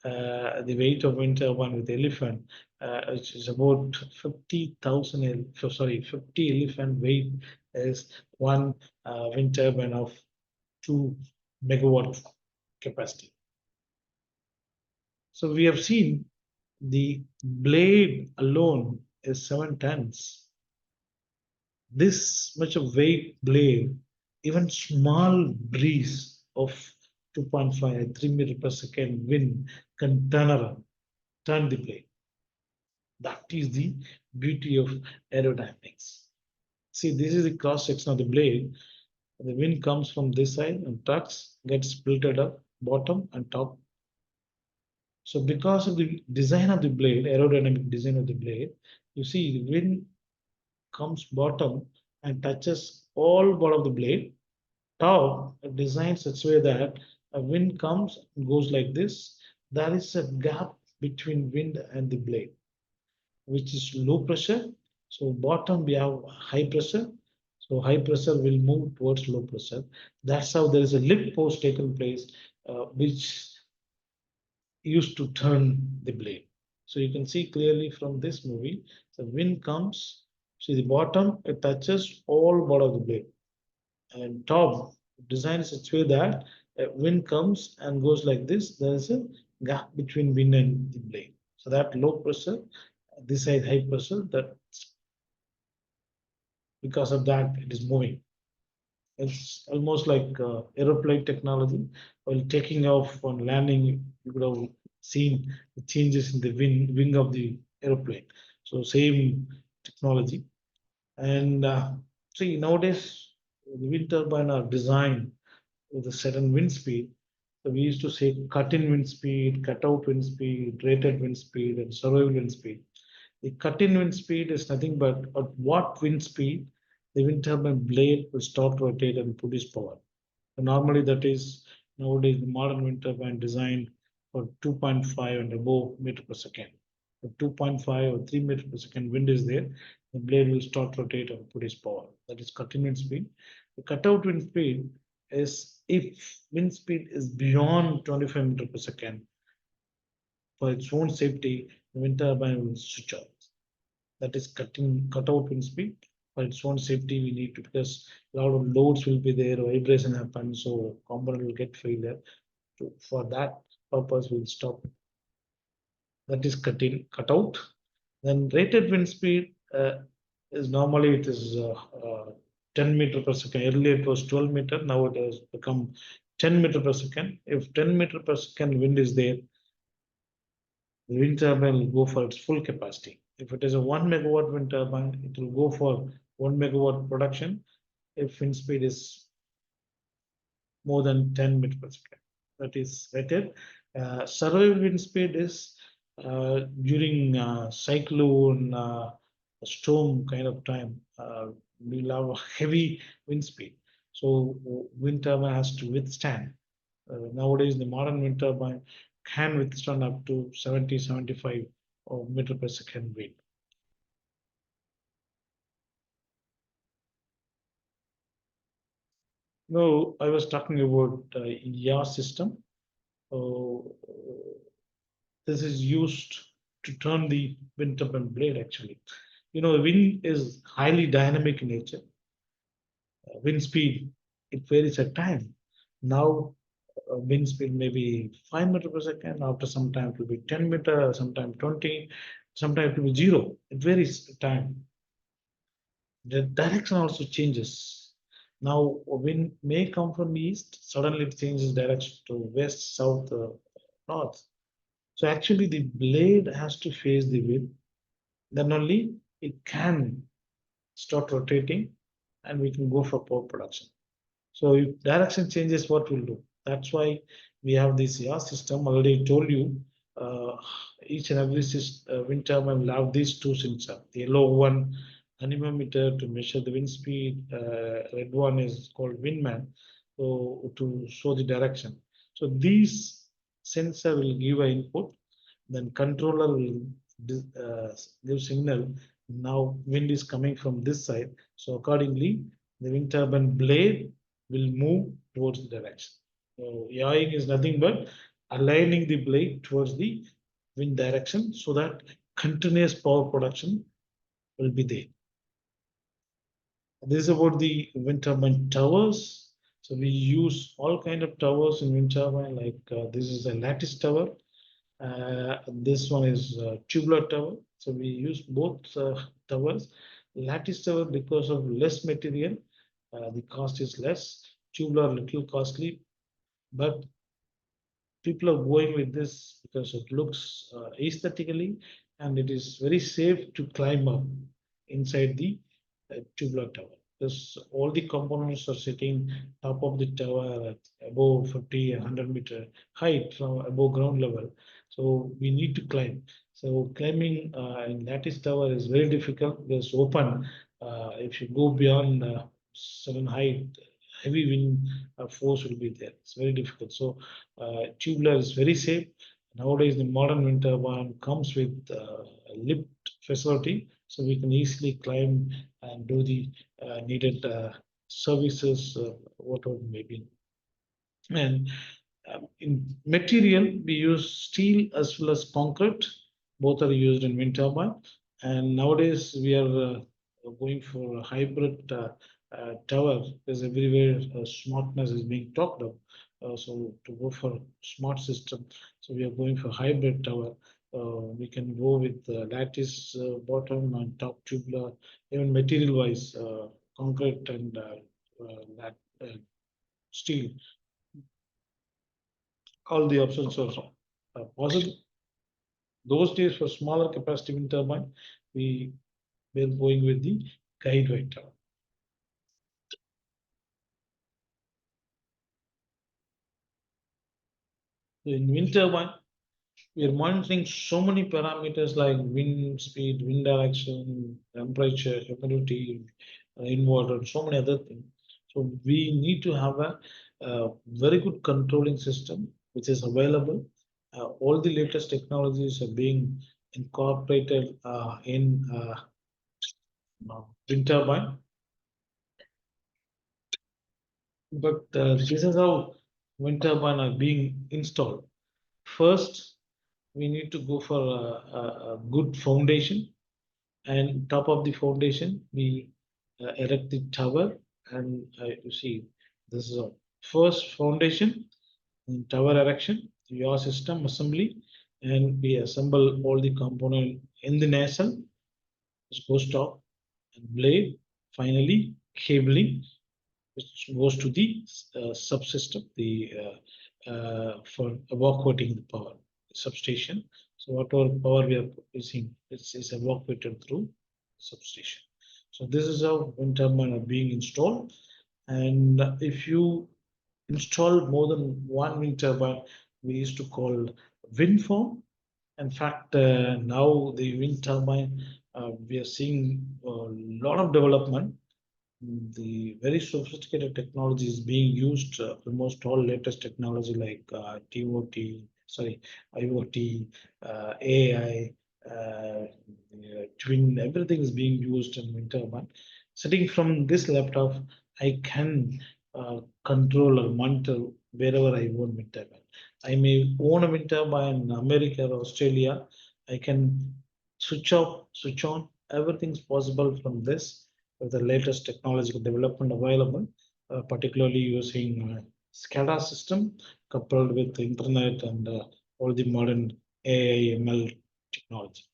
the weight of wind turbine with elephant, which is about 50,000, sorry, 50 elephant weight is one wind turbine of 2 megawatt capacity. So we have seen the blade alone is 7 tons. This much of weight blade, even small breeze of 2.5, 3 meter per second wind can turn around, turn the blade. That is the beauty of aerodynamics. See, this is the cross section of the blade. The wind comes from this side and tucks, gets split up, bottom and top. So because of the design of the blade, aerodynamic design of the blade, you see the wind comes bottom and touches all bottom of the blade. Top designed such a way that a wind comes and goes like this. There is a gap between wind and the blade, which is low pressure. So bottom we have high pressure. So high pressure will move towards low pressure. That's how there is a lift post taken place, which used to turn the blade. So you can see clearly from this movie, the wind comes, see the bottom, it touches all bottom of the blade. and top designed such way that wind comes and goes like this. There is a gap between wind and the blade. So that low pressure, this side high pressure, that because of that it is moving. It's almost like aeroplane technology. While taking off and landing, you could have seen the changes in the wing of the aeroplane. So same technology. And see, nowadays the wind turbine are designed with a certain wind speed. So we used to say cut-in wind speed, cut-out wind speed, rated wind speed, and survival wind speed. The cut-in wind speed is nothing but at what wind speed the wind turbine blade will start to rotate and produce power. So normally that is nowadays the modern wind turbine designed for 2.5 and above meter per second. If 2.5 or 3 meter per second wind is there, the blade will start to rotate and produce power. That is cut-in wind speed. The cut-out wind speed is if wind speed is beyond 25 meter per second, for its own safety, the wind turbine will switch off. That is cut-out wind speed. For its own safety, we need to, because a lot of loads will be there, vibration happens, so component will get failure. For that purpose, we'll stop. That is cut out. Then rated wind speed is normally it is 10 meter per second. Earlier it was 12 meter. Now it has become 10 meter per second. If 10 meter per second wind is there, the wind turbine will go for its full capacity. If it is a 1 megawatt wind turbine, it will go for 1 megawatt production if wind speed is more than 10 meters per second. That is rated. Survival wind speed is during cyclone, storm kind of time. We'll have a heavy wind speed. So wind turbine has to withstand. Nowadays, the modern wind turbine can withstand up to 70, 75 meter per second wind. No, I was talking about yaw system. So this is used to turn the wind turbine blade actually. You know, wind is highly dynamic in nature. Wind speed, it varies at time. Now, wind speed may be 5 meter per second. After some time, it will be 10 meter, sometimes 20, sometimes it will be zero. It varies at time. The direction also changes. Now, wind may come from east, suddenly it changes direction to west, south, north. So actually, the blade has to face the wind. Then only it can start rotating, and we can go for power production. So if direction changes, what we'll do? That's why we have this yaw system. Already told you, uh, each and every wind turbine will have these two sensors. The yellow one, anemometer to measure the wind speed. Red one is called windman, so to show the direction. So these sensor will give an input, then controller will give signal. Now wind is coming from this side, so accordingly the wind turbine blade will move towards the direction. So yawing is nothing but aligning the blade towards the wind direction so that continuous power production will be there. This is about the wind turbine towers. So we use all kind of towers in wind turbine, like this is a lattice tower. This one is tubular tower. So we use both towers. Lattice tower because of less material, the cost is less. Tubular little costly, but people are going with this because it looks aesthetically and it is very safe to climb up inside the tubular tower. Because all the components are sitting top of the tower at above 50 and 100-meter height from above ground level. So we need to climb. So climbing in lattice tower is very difficult because open. If you go beyond certain height, heavy wind force will be there. It's very difficult. So tubular is very safe. Nowadays, the modern wind turbine comes with lift facility, so we can easily climb and do the needed services, whatever may be. And in material, we use steel as well as concrete. Both are used in wind turbine. And nowadays, we are going for a hybrid tower, because everywhere smartness is being talked of. So to go for smart system, so we are going for hybrid tower. We can go with lattice bottom and top tubular, even material wise, concrete and steel. All the options are possible. Those days for smaller capacity wind turbine, we were going with the guide wire tower. So in wind turbine, we are monitoring so many parameters like wind speed, wind direction, temperature, humidity, inverter, so many other things. So we need to have a very good controlling system which is available. All the latest technologies are being incorporated in wind turbine. But this is how wind turbine are being installed. First, we need to go for a good foundation, and top of the foundation we erect the tower. And you see, this is a first foundation and tower erection, yaw system assembly, and we assemble all the component in the nacelle, goes top and blade, finally cabling, which goes to the subsystem, the for evacuating the power substation. So whatever power we are using is evacuated through substation. So this is how wind turbine are being installed. And if you install more than one wind turbine, we used to call wind farm. In fact, now the wind turbine, we are seeing a lot of development. The very sophisticated technology is being used, almost all latest technology like IoT, AI, twin, everything is being used in wind turbine. Sitting from this laptop, I can control or monitor wherever I want wind turbine. I may own a wind turbine in America or Australia. I can switch off, switch on. Everything's possible from this with the latest technological development available, particularly using SCADA system coupled with the internet and all the modern AI ML technology.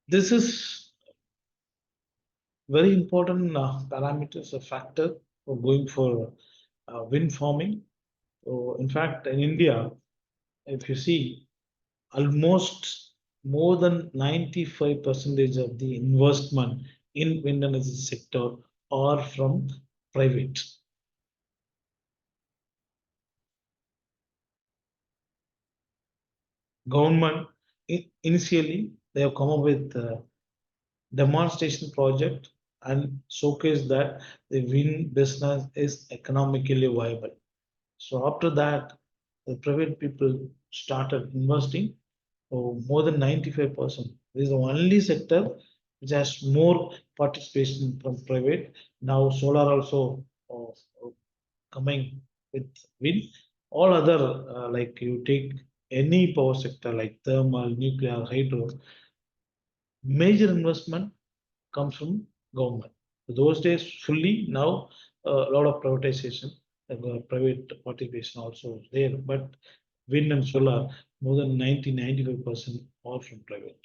This is very important parameters, a factor for going for wind farming. So in fact, in India, if you see, almost more than 95% of the investment in wind energy sector are from private. Government, initially, they have come up with a demonstration project and showcase that the wind business is economically viable. So after that, the private people started investing. So more than 95%. This is the only sector which has more participation from private. Now solar also coming with wind. All other like you take any power sector like thermal, nuclear, hydro, major investment comes from government. Those days fully, now a lot of privatization, private participation also there, but wind and solar, more than 95% are from private.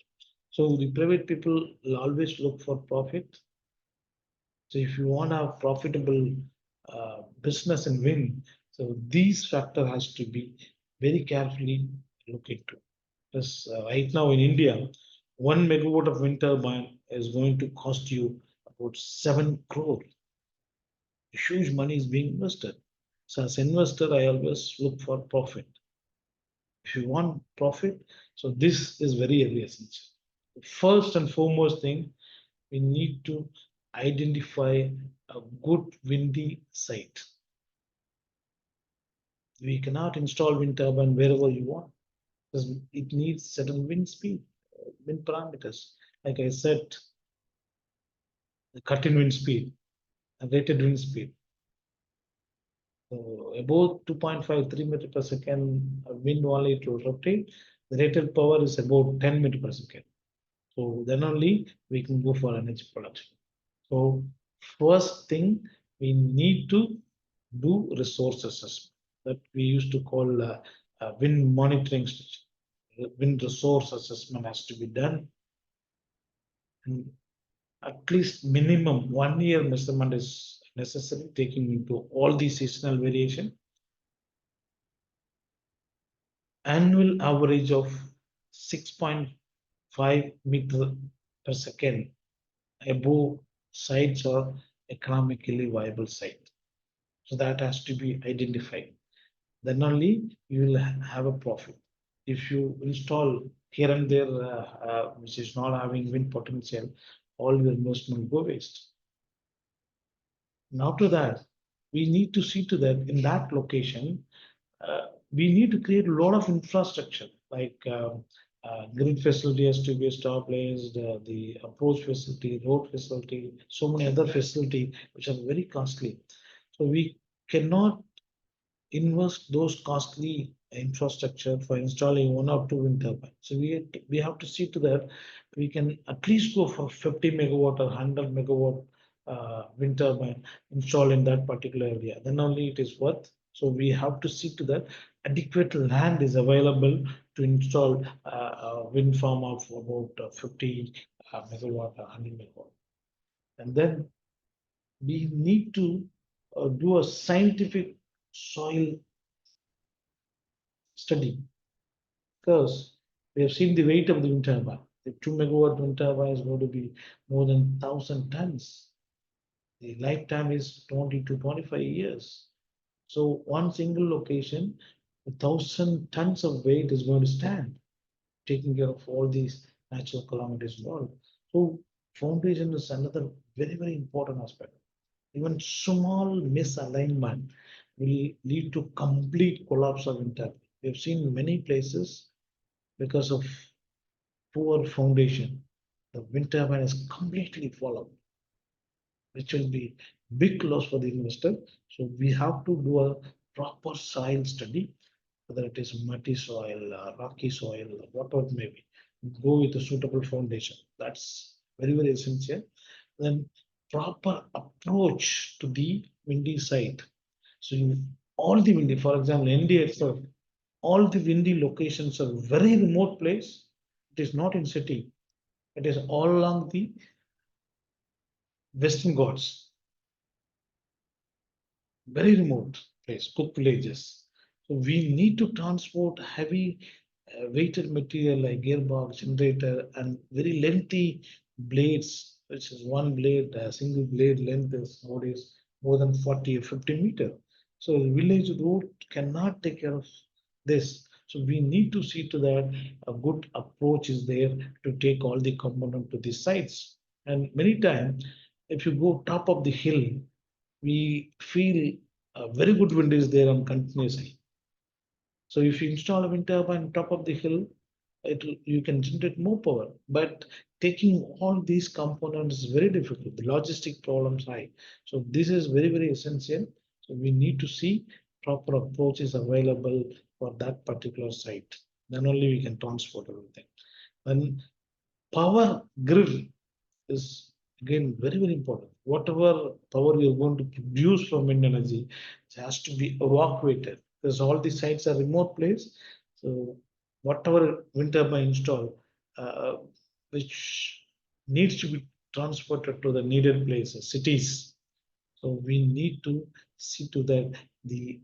So the private people will always look for profit. So if you want to have profitable business in wind, so these factor has to be very carefully looked into. Because right now in India, 1 megawatt of wind turbine is going to cost you about 7 crore. Huge money is being invested. So as investor, I always look for profit. If you want profit, so this is very, very essential. First and foremost thing, we need to identify a good windy site. We cannot install wind turbine wherever you want because it needs certain wind speed, wind parameters. Like I said, the cut-in wind speed, and rated wind speed. So about 2.53 meter per second wind only to rotate. The rated power is about 10 meter per second. So then only we can go for energy production. So first thing, we need to do resource assessment that we used to call wind monitoring station. Wind resource assessment has to be done, and at least minimum 1 year measurement is necessary, taking into all the seasonal variation. Annual average of 6.5 meter per second above sites or economically viable site. So that has to be identified. Then only you will have a profit. If you install here and there, which is not having wind potential, all your investment go waste. And after that, we need to see to that in that location, we need to create a lot of infrastructure like grid facility has to be established, the approach facility, road facility, so many other facility which are very costly. So we cannot invest those costly infrastructure for installing one or two wind turbines. So we have to see to that we can at least go for 50 megawatt or 100 megawatt wind turbine installed in that particular area. Then only it is worth. So we have to see to that adequate land is available to install a wind farm of about 50 megawatt or 100 megawatt. And then we need to do a scientific soil study because we have seen the weight of the wind turbine. The 2 megawatt wind turbine is going to be more than 1,000 tons. The lifetime is 20 to 25 years. So one single location, 1,000 tons of weight is going to stand, taking care of all these natural calamities involved. So foundation is another very, very important aspect. Even small misalignment will lead to complete collapse of internet. We have seen many places because of poor foundation, the wind turbine is completely fallen, which will be big loss for the investor. So we have to do a proper soil study, whether it is muddy soil, rocky soil, whatever it may be. Go with a suitable foundation. That's very, very essential. Then proper approach to the windy site. So all the windy, for example, India itself, all the windy locations are very remote place. It is not in city. It is all along the Western Ghats, very remote place, Cook villages. So we need to transport heavy weighted material like gearbox, generator, and very lengthy blades, which is one blade, a single blade length is nowadays more than 40 or 50 meter. So the village road cannot take care of this. So we need to see to that a good approach is there to take all the component to the sites. And many times, if you go top of the hill, we feel a very good wind is there on continuously. So if you install a wind turbine on top of the hill, you can generate more power. But taking all these components is very difficult. The logistic problems high. So this is very, very essential. So we need to see proper approaches available for that particular site. Then only we can transport everything. And power grid is again very, very important. Whatever power you're going to produce from wind energy, it has to be evacuated because all the sites are remote place. So whatever wind turbine installed, uh, which needs to be transported to the needed places, cities. So we need to see to that the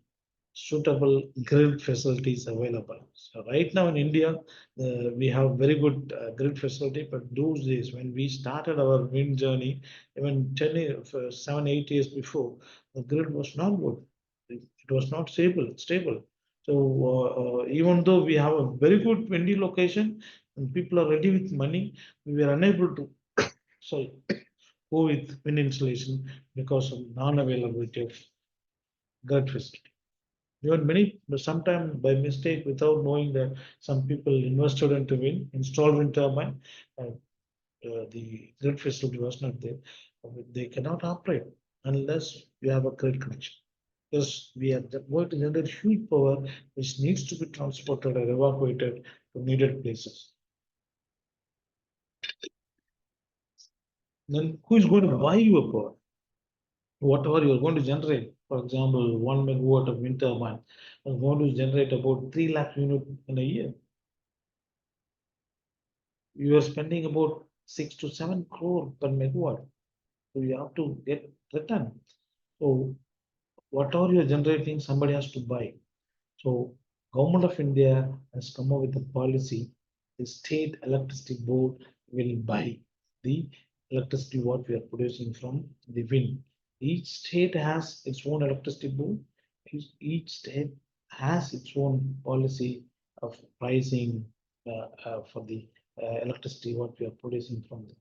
suitable grid facilities available. So right now in India, we have very good grid facility, but those days when we started our wind journey, even 10 years, 7, 8 years before, the grid was not good. It was not stable. So even though we have a very good windy location and people are ready with money, we were unable to sorry, go with wind installation because of non-availability of grid facility. Even many, sometimes by mistake, without knowing that some people invested into wind, installed wind turbine, the grid facility was not there. They cannot operate unless you have a grid connection. Because we are going to generate huge power which needs to be transported or evacuated to needed places. then who is going to buy your power? Whatever you're going to generate, for example, 1 megawatt of wind turbine is going to generate about 3 lakh units in a year. You are spending about 6 to 7 crore per megawatt. So you have to get return. So whatever you're generating, somebody has to buy. So Government of India has come up with a policy. The state electricity board will buy the electricity what we are producing from the wind. Each state has its own electricity board. Each state has its own policy of pricing for the electricity what we are producing from the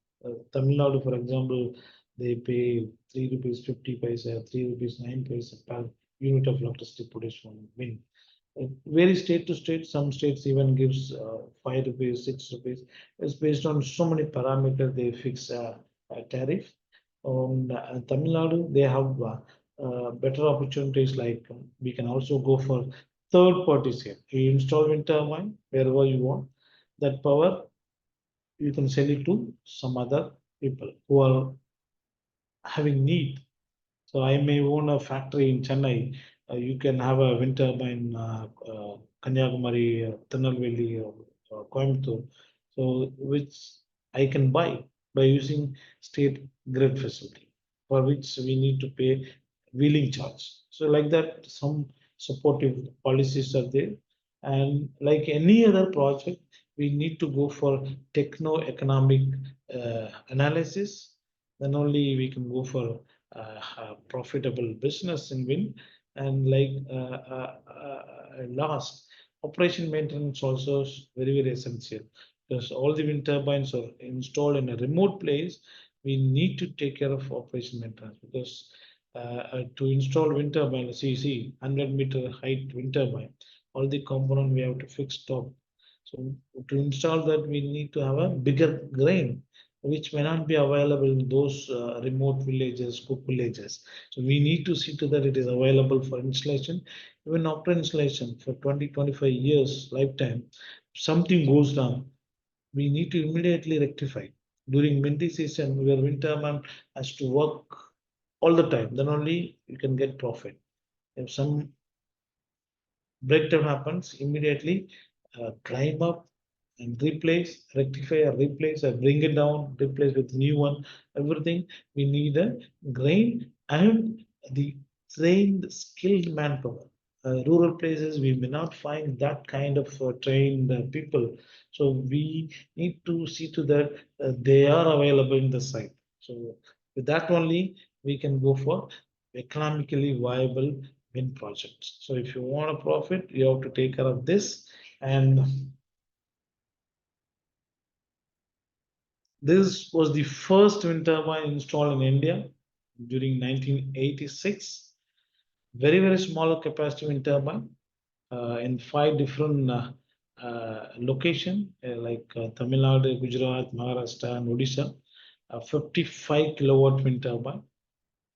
Tamil Nadu, for example, they pay 3 rupees 50 paisa, 3 rupees 9 paisa per unit of electricity produced from wind. It varies state to state. Some states even gives 5 rupees, 6 rupees. It's based on so many parameters. They fix a tariff. On Tamil Nadu, they have better opportunities. Like we can also go for third parties here. You install wind turbine wherever you want. That power you can sell it to some other people who are having need. So I may own a factory in Chennai. You can have a wind turbine, Kanyakumari, Tirunelveli, Coimbatore. So which I can buy by using state grid facility, for which we need to pay wheeling charge. So like that, some supportive policies are there. And like any other project, we need to go for techno-economic analysis. Then only we can go for profitable business in wind. And like last, operation maintenance also is very essential, because all the wind turbines are installed in a remote place. We need to take care of operation maintenance, because to install wind turbine, see 100-meter height wind turbine, all the component we have to fix top. So to install that, we need to have a bigger crane, which may not be available in those remote villages, cook villages. So we need to see to that it is available for installation. Even after installation for 20, 25 years lifetime, something goes down, we need to immediately rectify. During winter season, where wind turbine has to work all the time, then only you can get profit. If some breakdown happens, immediately climb up and replace, rectify or replace or bring it down, replace with new one, everything. We need a grain and the trained, skilled manpower. Rural places, we may not find that kind of trained people. So we need to see to that they are available in the site. So with that only, we can go for economically viable wind projects. So if you want a profit, you have to take care of this. And this was the first wind turbine installed in India during 1986. Very smaller capacity wind turbine in 5 different locations like Tamil Nadu, Gujarat, Maharashtra, and Odisha. 55 kilowatt wind turbine,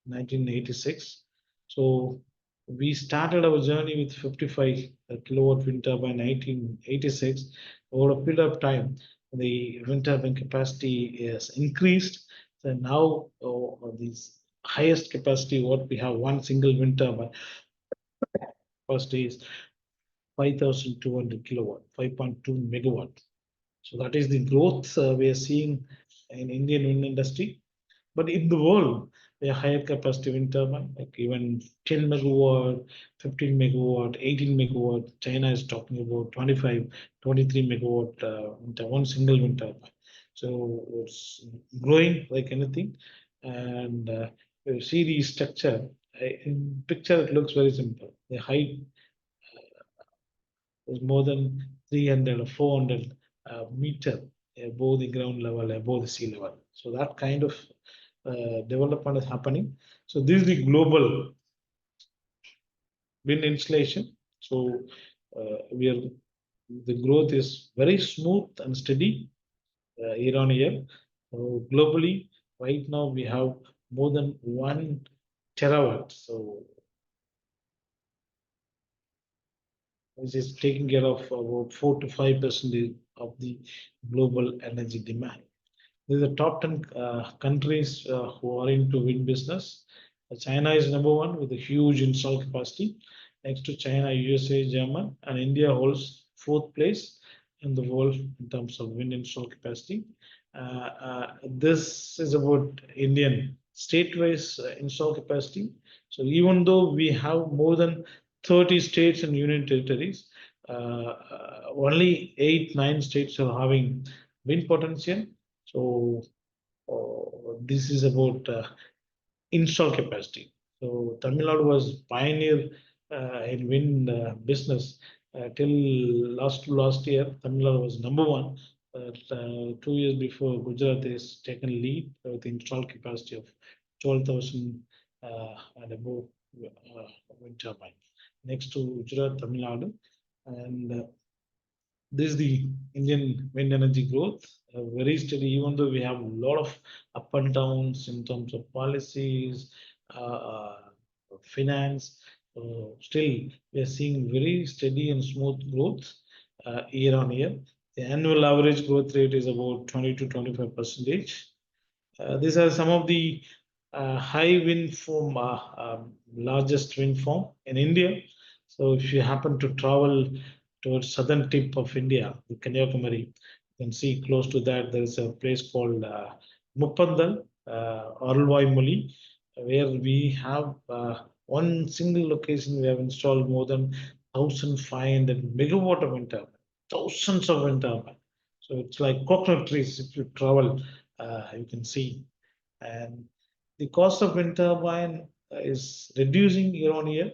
1986. So we started our journey with 55 kilowatt wind turbine 1986. Over a period of time, the wind turbine capacity is increased. So now this highest capacity what we have, one single wind turbine capacity is 5,200 kilowatt, 5.2 megawatt. So that is the growth we are seeing in Indian wind industry. But in the world, a higher capacity wind turbine, like even 10 megawatt, 15 megawatt, 18 megawatt. China is talking about 25, 23 megawatt one single wind turbine. So it's growing like anything. And you see the structure. In picture, it looks very simple. The height is more than 300 or 400 meter above the ground level, above the sea level. So that kind of development is happening. So this is the global wind installation. So we are the growth is very smooth and steady year on year. So globally, right now we have more than 1 terawatt. So which is taking care of about 4 to 5% of the global energy demand. These are the top 10 countries who are into wind business. China is number one with a huge install capacity. Next to China, USA, Germany, and India holds fourth place in the world in terms of wind install capacity. This is about Indian state-wise install capacity. So even though we have more than 30 states and union territories, only 8, 9 states are having wind potential. So this is about install capacity. So Tamil Nadu was pioneer in wind business till last year. Tamil Nadu was number one. But 2 years before, Gujarat has taken lead with install capacity of 12,000 and above wind turbine. Next to Gujarat, Tamil Nadu, and this is the Indian wind energy growth, very steady, even though we have a lot of up and downs in terms of policies, finance. Still, we are seeing very steady and smooth growth year on year. The annual average growth rate is about 20 to 25%. These are some of the high wind farm, largest wind farm in India. So if you happen to travel towards southern tip of India, the Kanyakumari, you can see close to that there is a place called Muppandal, Arulvai Muli, where we have one single location. We have installed more than 1,500 megawatt of wind turbine, thousands of wind turbine. So it's like coconut trees. If you travel, you can see, and the cost of wind turbine is reducing year on year,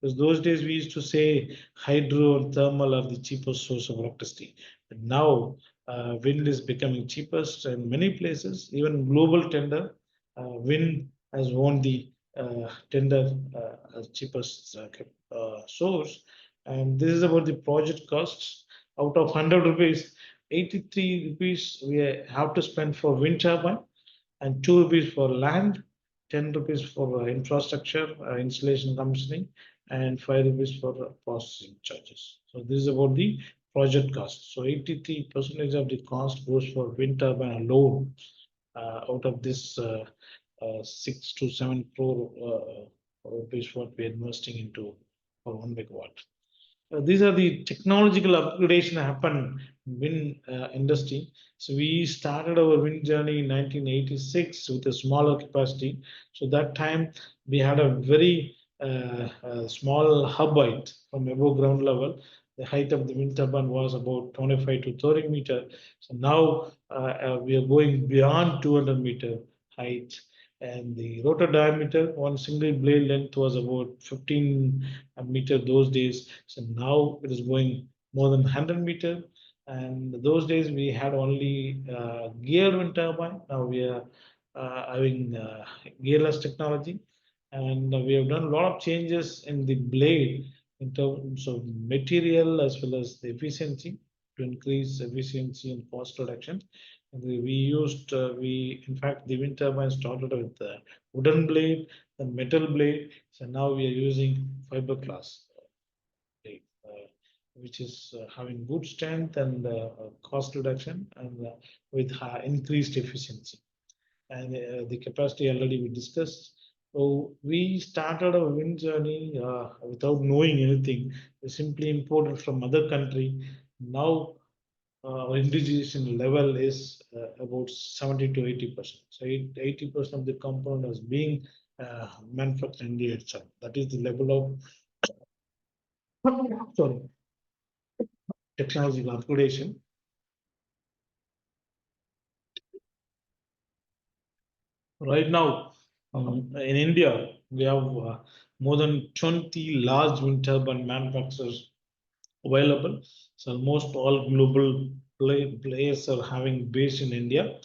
because those days we used to say hydro and thermal are the cheapest source of electricity. But now wind is becoming cheapest in many places. Even global tender, wind has won the tender as cheapest source. And this is about the project costs. Out of 100 rupees, 83 rupees we have to spend for wind turbine, and 2 rupees for land, 10 rupees for infrastructure, installation commissioning, and 5 rupees for processing charges. So this is about the project cost. So 83% of the cost goes for wind turbine alone. Out of this 6 to 7 crore rupees what we are investing into for 1 megawatt. These are the technological upgradation happened in wind industry. So we started our wind journey in 1986 with a smaller capacity. So that time we had a very small hub height from above ground level. The height of the wind turbine was about 25 to 30 meter. So now we are going beyond 200-meter height, and the rotor diameter, one single blade length was about 15 meter those days. So now it is going more than 100 meter. And those days we had only geared wind turbine. Now we are having gearless technology, and we have done a lot of changes in the blade in terms of material as well as the efficiency to increase efficiency and cost reduction. And in fact, the wind turbine started with wooden blade, then metal blade. So now we are using fiberglass blade, which is having good strength and cost reduction, and with increased efficiency. And the capacity already we discussed. So we started our wind journey without knowing anything. We simply imported from other country. Now our indigenization level is about 70 to 80%. So 80% of the component is being manufactured in India itself. That is the level of technological upgradation. Right now, in India, we have more than 20 large wind turbine manufacturers available. So almost all global players are having base in India,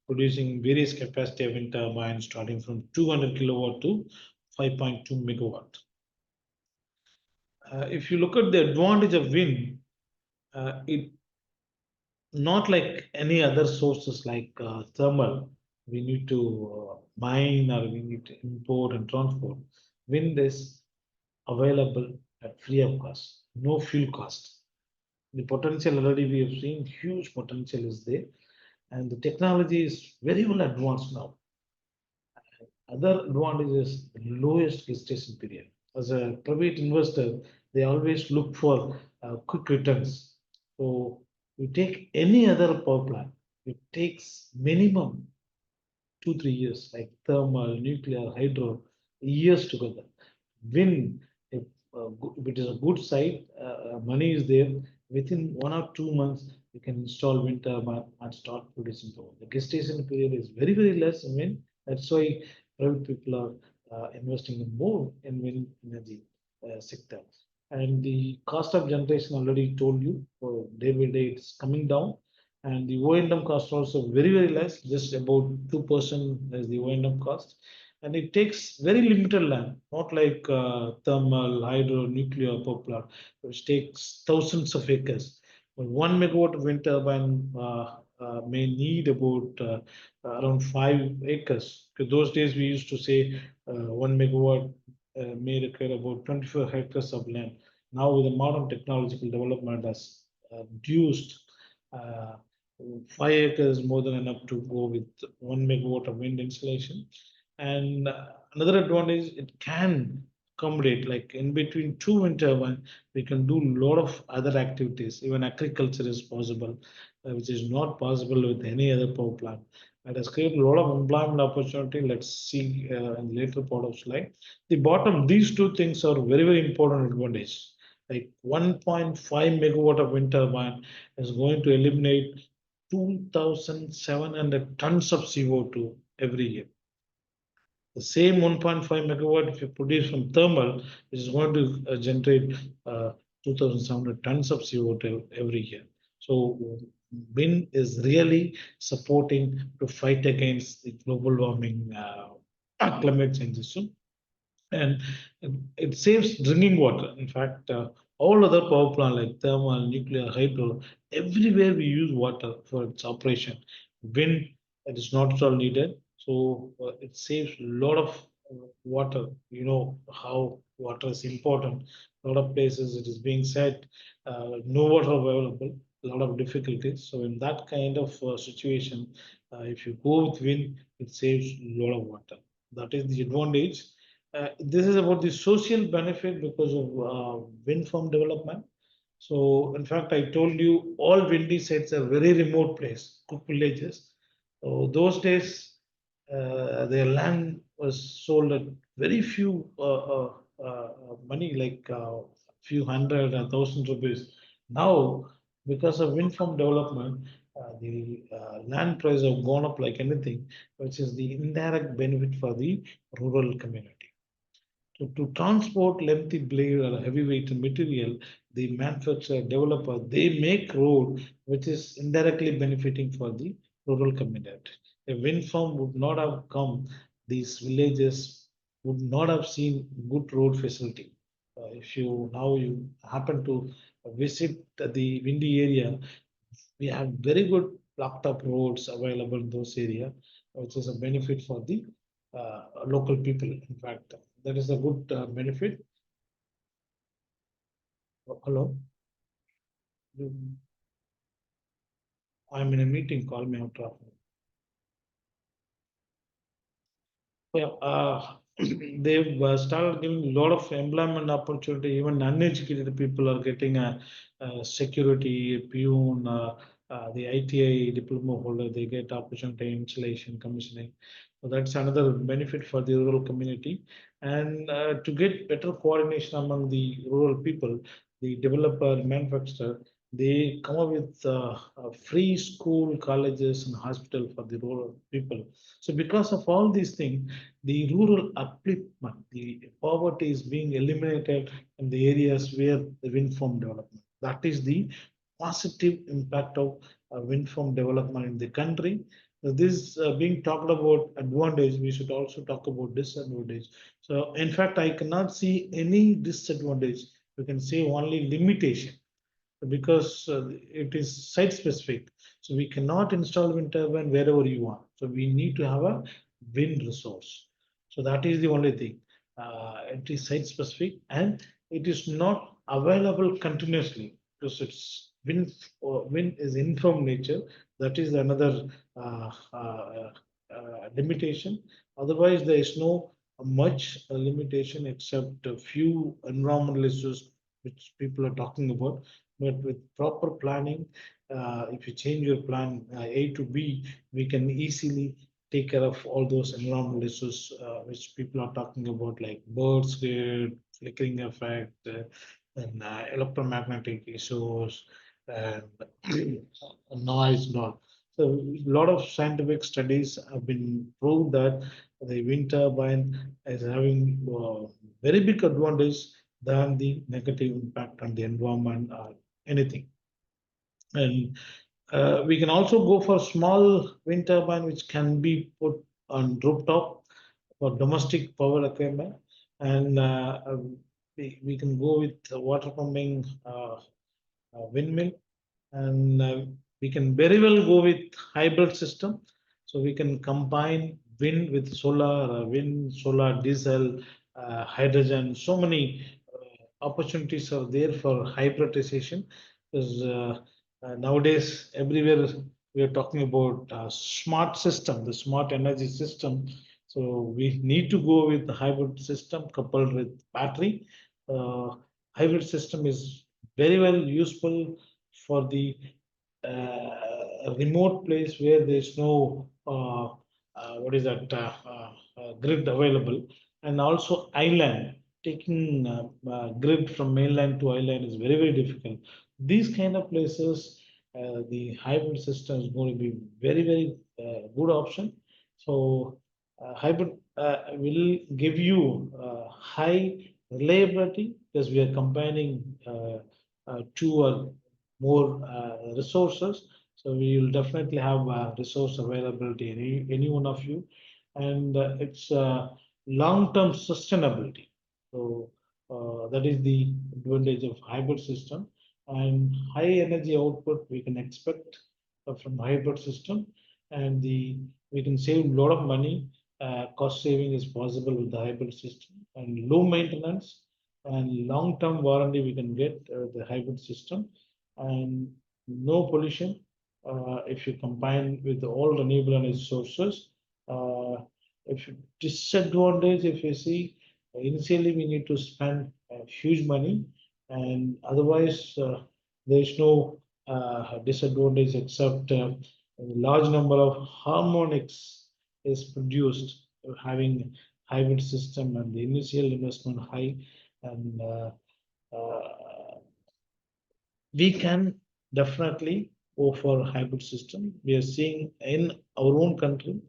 producing various capacity of wind turbines starting from 200 kilowatt to 5.2 megawatt. If you look at the advantage of wind, it not like any other sources like thermal. We need to mine or we need to import and transport. Wind is available at free of cost, no fuel cost. The potential already we have seen, huge potential is there. and the technology is very well advanced now. Other advantage is the lowest gestation period. As a private investor, they always look for quick returns. So you take any other power plant, it takes minimum 2 3 years, like thermal, nuclear, hydro, years together. Wind, if it is a good site, money is there. Within 1 or 2 months, you can install wind turbine and start producing power. The gestation period is very, very less in wind. That's why private people are investing in more in wind energy sector. And the cost of generation already told you, day by day it's coming down, and the O&M cost also very, very less, just about 2% is the O&M cost. And it takes very limited land, not like thermal, hydro, nuclear power plant, which takes thousands of acres. 1 megawatt of wind turbine may need about around 5 acres. Because those days we used to say 1 megawatt may require about 24 hectares of land. Now with the modern technological development has reduced, uh, 5 acres more than enough to go with 1 megawatt of wind installation. And another advantage, it can accommodate, like in between two wind turbine, we can do a lot of other activities. Even agriculture is possible, which is not possible with any other power plant. It has created a lot of employment opportunity. Let's see in the later part of slide. The bottom, these two things are very, very important advantage. Like 1.5 megawatt of wind turbine is going to eliminate 2,700 tons of CO2 every year. The same 1.5 megawatt, if you produce from thermal, which is going to generate 2,700 tons of CO2 every year. So wind is really supporting to fight against the global warming, climate change issue, and it saves drinking water. In fact, all other power plant like thermal, nuclear, hydro, everywhere we use water for its operation. Wind, it is not at all needed, so it saves a lot of water. You know how water is important. A lot of places it is being said no water available, a lot of difficulties. So in that kind of situation, if you go with wind, it saves a lot of water. That is the advantage. This is about the social benefit because of wind farm development. So, in fact, I told you all windy sites are very remote place, cook villages. So those days, their land was sold at very few money, like few hundred or thousand rupees. Now, because of wind farm development, the land price have gone up like anything, which is the indirect benefit for the rural community. To transport lengthy blade or heavyweight material, the manufacturer developer they make road, which is indirectly benefiting for the rural community. A wind farm would not have come; these villages would not have seen good road facility. If you now you happen to visit the windy area, we have very good blocked up roads available in those areas, which is a benefit for the local people. In fact, that is a good benefit. Hello, I'm in a meeting. Call me after. Yeah, they've started giving a lot of employment opportunity. Even uneducated people are getting a security, a peon, the ITI diploma holder. They get opportunity installation, commissioning. So that's another benefit for the rural community. And to get better coordination among the rural people, the developer, manufacturer, they come up with free school, colleges, and hospital for the rural people. So because of all these things, the rural upliftment, the poverty is being eliminated in the areas where the wind farm development. That is the positive impact of wind farm development in the country. This being talked about advantage, we should also talk about disadvantage. So, in fact, I cannot see any disadvantage. We can say only limitation because it is site specific. So we cannot install wind turbine wherever you want. So we need to have a wind resource. So that is the only thing. It is site specific and it is not available continuously because it's wind. Wind is inform nature. That is another limitation. Otherwise, there is no much limitation except a few environmental issues which people are talking about. But with proper planning, if you change your plan A to B, we can easily take care of all those environmental issues which people are talking about, like birds, flickering effect, and electromagnetic issues, and noise and all. So a lot of scientific studies have been proved that the wind turbine is having very big advantage than the negative impact on the environment or anything. And we can also go for small wind turbine which can be put on rooftop for domestic power requirement, and we can go with water pumping windmill, and we can very well go with hybrid system. So we can combine wind with solar, wind, solar, diesel, hydrogen. So many opportunities are there for hybridization, because nowadays everywhere we are talking about smart system, the smart energy system. So we need to go with the hybrid system coupled with battery. Hybrid system is very well useful for the remote place where there's no what is that grid available, and also island. Taking grid from mainland to island is very difficult. These kind of places, the hybrid system is going to be very good option. So hybrid will give you high reliability, because we are combining two or more resources. So we will definitely have resource availability in any one of you, and it's long-term sustainability. So that is the advantage of hybrid system, and high energy output we can expect from hybrid system, and we can save a lot of money. Cost saving is possible with the hybrid system, and low maintenance and long-term warranty we can get the hybrid system, and no pollution if you combine with all renewable energy sources. Uh, if you disadvantage, if you see, initially we need to spend huge money, and otherwise there is no disadvantage except a large number of harmonics is produced having hybrid system, and the initial investment high, and we can definitely go for hybrid system. We are seeing in our own country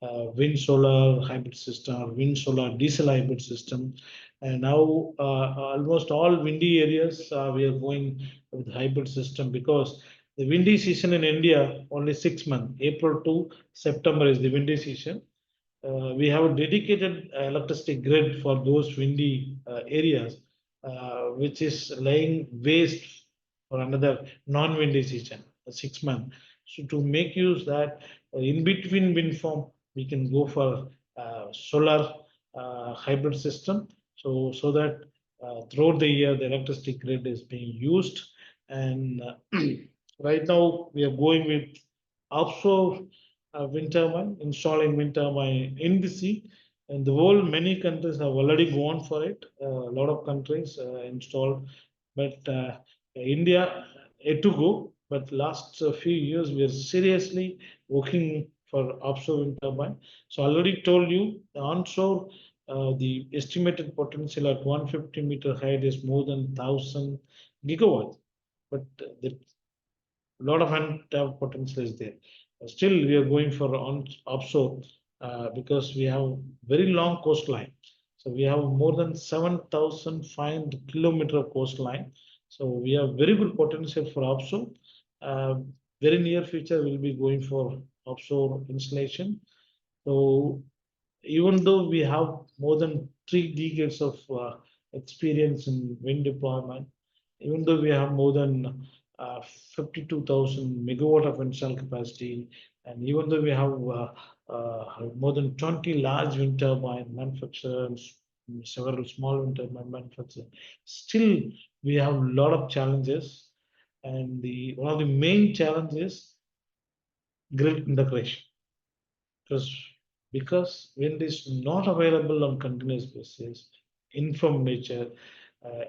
wind solar hybrid system, or wind solar diesel hybrid system, and now almost all windy areas we are going with hybrid system, because the windy season in India only 6 months. April to September is the windy season. We have a dedicated electricity grid for those windy areas, which is laying waste for another non-windy season, 6 months. So to make use that in between wind farm, we can go for solar hybrid system. So that throughout the year the electricity grid is being used, and right now we are going with offshore wind turbine, installing wind turbine in the sea. In the world, many countries have already gone for it. A lot of countries installed, but India yet to go. But last few years, we are seriously working for offshore wind turbine. So I already told you, the onshore, the estimated potential at 150-meter height is more than 1,000 gigawatts. But the lot of untapped potential is there. Still, we are going for offshore because we have very long coastline. So we have more than 7,500 kilometer coastline. So we have very good potential for offshore. Uh, very near future, we'll be going for offshore installation. So even though we have more than 3 decades of experience in wind deployment, even though we have more than 52,000 megawatt of installed capacity, and even though we have more than 20 large wind turbine manufacturers, several small wind turbine manufacturers, still we have a lot of challenges. And one of the main challenges grid integration. Because wind is not available on continuous basis, inform nature, uh,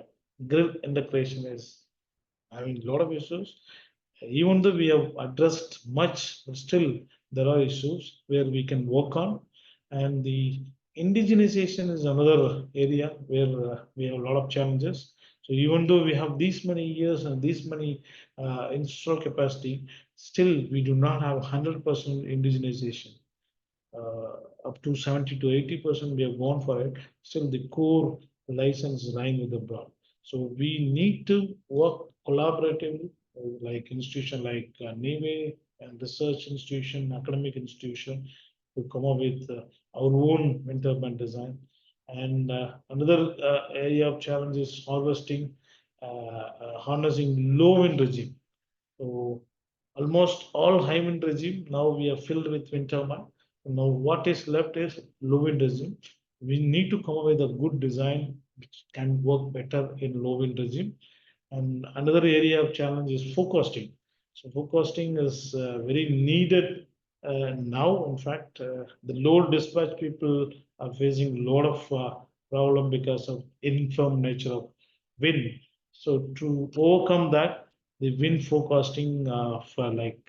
grid integration is having a lot of issues. Even though we have addressed much, but still there are issues where we can work on. And the indigenization is another area where we have a lot of challenges. So even though we have these many years and these many install capacity, still we do not have 100% indigenization. Up to 70 to 80% we have gone for it. Still, the core license is lying with the broad. So we need to work collaboratively, like institution like NIWE and research institution, academic institution, to come up with our own wind turbine design. And another area of challenge is harnessing low wind regime. So almost all high wind regime now we are filled with wind turbine. Now what is left is low wind regime. We need to come up with a good design which can work better in low wind regime. And another area of challenge is forecasting. So forecasting is very needed now. In fact, the load dispatch people are facing a lot of problem because of infirm nature of wind. So to overcome that, the wind forecasting for like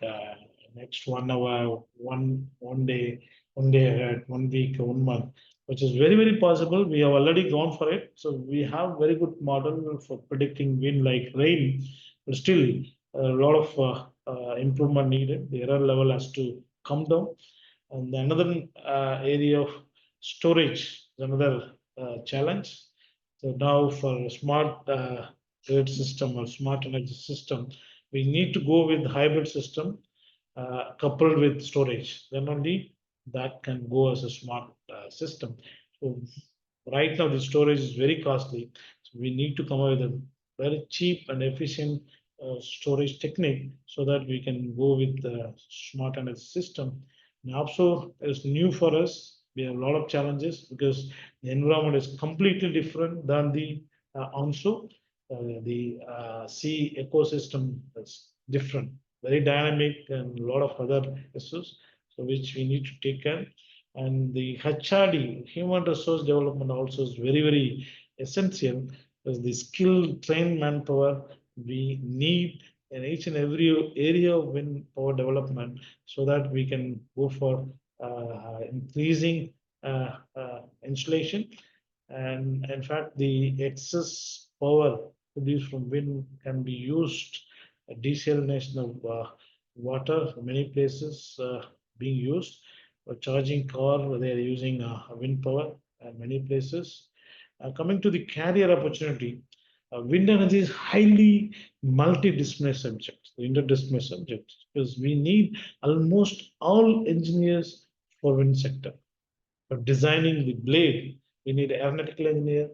next 1 hour, one day ahead, 1 week, 1 month, which is very possible. We have already gone for it. So we have very good model for predicting wind like rain, but still a lot of improvement needed. The error level has to come down. And another area of storage is another challenge. So now for smart grid system or smart energy system, we need to go with hybrid system coupled with storage. Then only that can go as a smart system. So right now the storage is very costly. So we need to come up with a very cheap and efficient storage technique so that we can go with the smart energy system. And also, it's new for us. We have a lot of challenges because the environment is completely different than the onshore. The sea ecosystem is different, very dynamic, and a lot of other issues, so which we need to take care. And the HRD, human resource development, also is very essential because the skilled trained manpower we need in each and every area of wind power development so that we can go for increasing installation. And in fact, the excess power produced from wind can be used desalination of water. Many places being used for charging car. They are using wind power in many places. Coming to the career opportunity, wind energy is highly multidisciplinary subject, interdisciplinary subject, because we need almost all engineers for wind sector. For designing the blade, we need aeronautical engineer.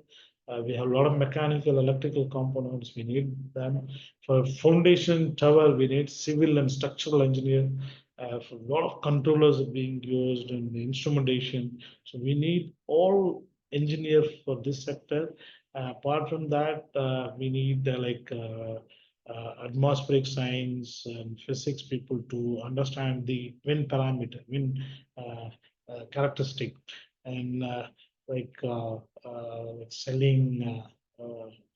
We have a lot of mechanical, electrical components. We need them. For foundation tower, we need civil and structural engineer. For a lot of controllers are being used in the instrumentation. So we need all engineers for this sector. Apart from that, we need atmospheric science and physics people to understand the wind parameter, wind characteristic, and like selling,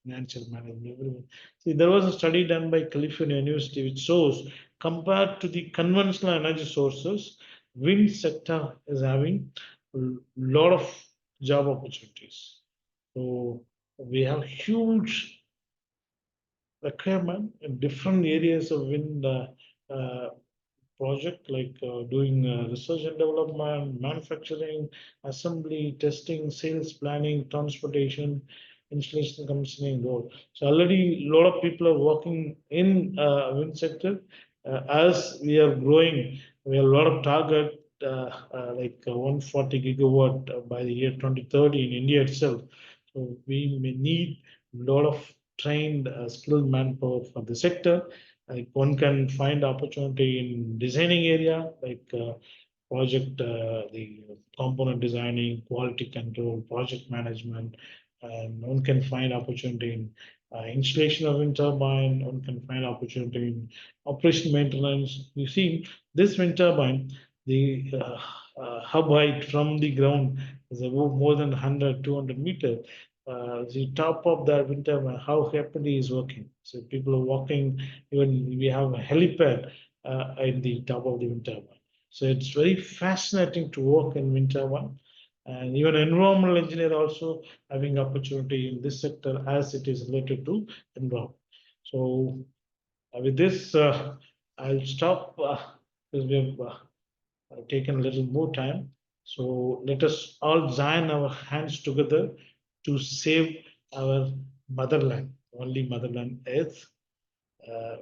financial management, everything. See, there was a study done by California University which shows compared to the conventional energy sources, wind sector is having a lot of job opportunities. So we have huge requirement in different areas of wind project like doing research and development, manufacturing, assembly, testing, sales, planning, transportation, installation, commissioning, role. So already a lot of people are working in wind sector. As we are growing, we have a lot of target like 140 gigawatt by the year 2030 in India itself. So we may need a lot of trained, skilled manpower for the sector. Like one can find opportunity in designing area, like project, the component designing, quality control, project management, and one can find opportunity in installation of wind turbine, one can find opportunity in operation maintenance. You see, this wind turbine, the hub height from the ground is about more than 100, 200 meters. The top of that wind turbine, how happily is working. So people are walking, even we have a helipad in the top of the wind turbine. So it's very fascinating to work in wind turbine. And even environmental engineer also having opportunity in this sector as it is related to environment. So with this, I'll stop because we have taken a little more time. So let us all join our hands together to save our motherland, only motherland Earth.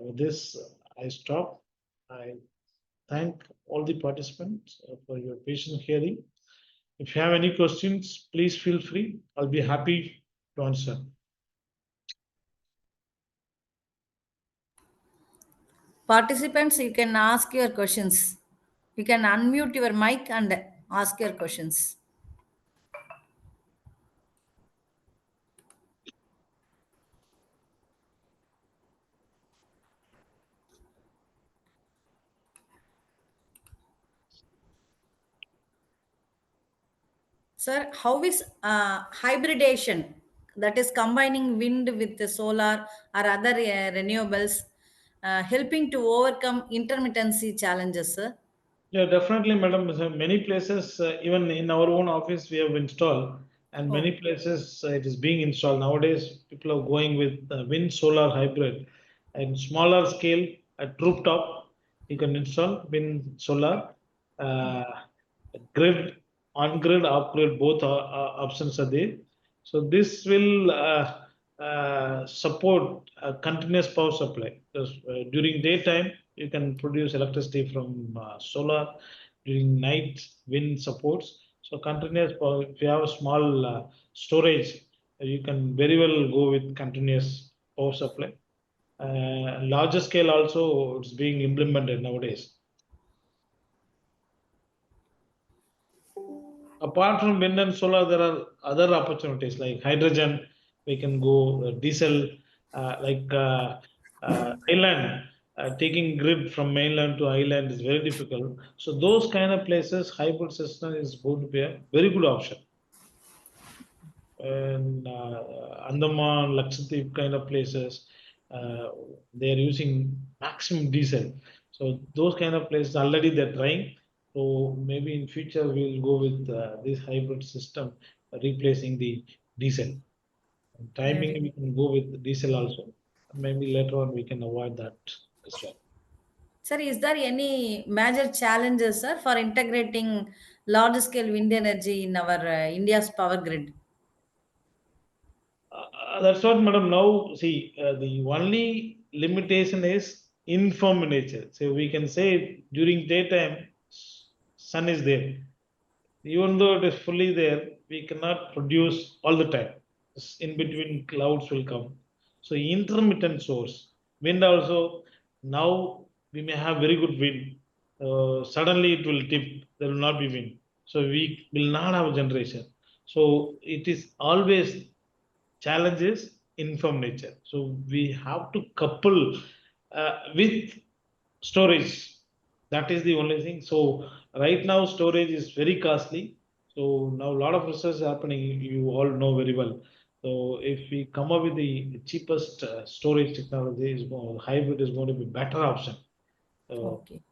With this, I stop. I thank all the participants for your patient hearing. If you have any questions, please feel free. I'll be happy to answer. Participants, you can ask your questions. You can unmute your mic and ask your questions. Sir, how is hybridation, that is combining wind with the solar or other renewables, helping to overcome intermittency challenges, sir? Yeah, definitely, madam. So many places, even in our own office, we have installed, and many Oh, places it is being installed nowadays. People are going with wind solar hybrid, and smaller scale at rooftop. You can install wind solar, uh, grid, on grid, off grid. Both options are there. So this will support a continuous power supply. Because, during daytime, you can produce electricity from solar. During night, wind supports. So continuous power. If you have a small storage, you can very well go with continuous power supply. Larger scale also it's being implemented nowadays. Apart from wind and solar, there are other opportunities like hydrogen. We can go diesel, island. Taking grid from mainland to island is very difficult. So those kind of places, hybrid system is going to be a very good option. And Andaman, Lakshadweep kind of places, uh, they are using maximum diesel. So those kind of places already they're trying. So maybe in future we'll go with this hybrid system, replacing the diesel. And timing we really? can go with diesel also. Maybe later on we can avoid that as well. Sir, is there any major challenges, sir, for integrating large scale wind energy in our India's power grid? That's what, madam. Now, see, the only limitation is informed nature. So we can say during daytime, sun is there. Even though it is fully there, we cannot produce all the time. In between, clouds will come. So intermittent source. Wind also. Now we may have very good wind. Suddenly it will tip. There will not be wind. So we will not have generation. So it is always challenges in from nature. So we have to couple with storage. That is the only thing. So right now storage is very costly. So now a lot of research is happening. You all know very well. So if we come up with the cheapest storage technology, hybrid is going to be better option. Uh, Okay.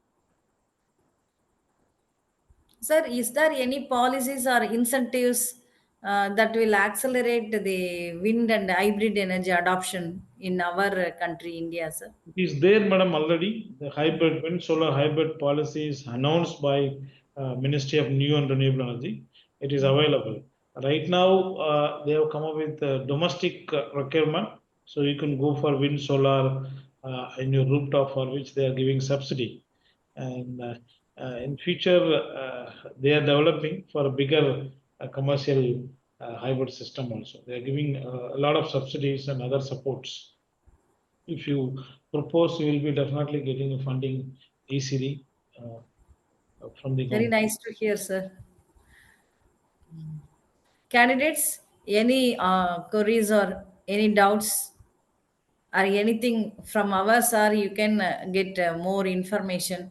Sir, is there any policies or incentives that will accelerate the wind and hybrid energy adoption in our country, India, sir? It is there, madam, already. The hybrid wind solar hybrid policy is announced by Ministry of New and Renewable Energy. It is Mm. available. Right now, they have come up with domestic requirement. So you can go for wind solar in your rooftop for which they are giving subsidy. And in future, they are developing for a bigger commercial hybrid system also. They are giving a lot of subsidies and other supports. If you propose, you will be definitely getting funding easily from the Very government. nice to hear, sir. Candidates, Any queries or any doubts or anything from our sir, you can get more information.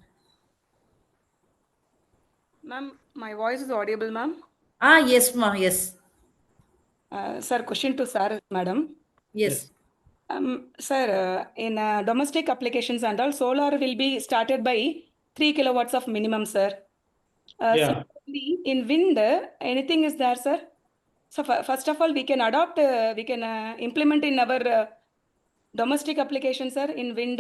Ma'am, my voice is audible, ma'am. Ah, yes, ma, yes, Sir, question to sir, madam. yes, Yes. Sir, in domestic applications and all, solar will be started by 3 kilowatts of minimum, sir. Yeah. Similarly, in wind, anything is there, sir? So first of all, we can adopt, we can implement in our domestic application, sir, in wind.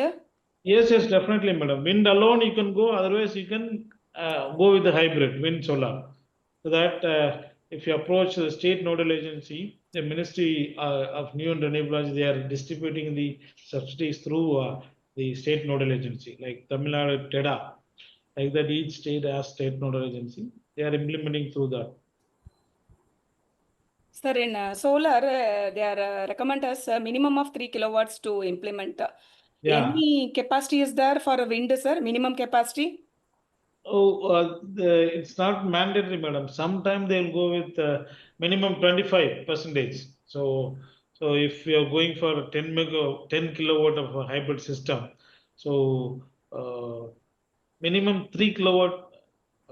Yes, yes, definitely, madam. Wind alone you can go, otherwise you can go with the hybrid, wind solar. So that if you approach the state nodal agency, the Ministry of New and Renewable Energy, they are distributing the subsidies through the state nodal agency, like Tamil Nadu TEDA, like that each state has state nodal agency. They are implementing through that. Sir, in solar, they are recommend us a minimum of 3 kilowatts to implement. Yeah. Any capacity is there for a wind, sir? Minimum capacity? Oh, it's not mandatory, madam. Sometime they'll go with minimum 25 percentage. So if you are going for 10 kilowatt of a hybrid system, so minimum 3 kilowatt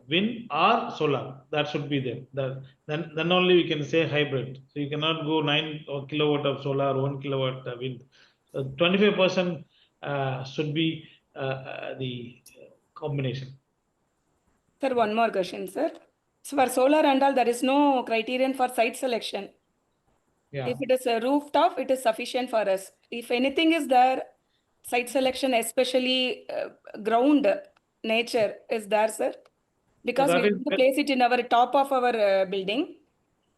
wind or solar, that should be there. Then only we can say hybrid. So you cannot go 9 or kilowatt of solar, 1 kilowatt wind. So 25% should be the combination. Sir, one more question, sir. So for solar and all, there is no criterion for site selection. Yeah. If it is a rooftop, it is sufficient for us. If anything is there, site selection, especially ground nature, is there, sir? Yeah, Because we that is want to place it in our top of our building.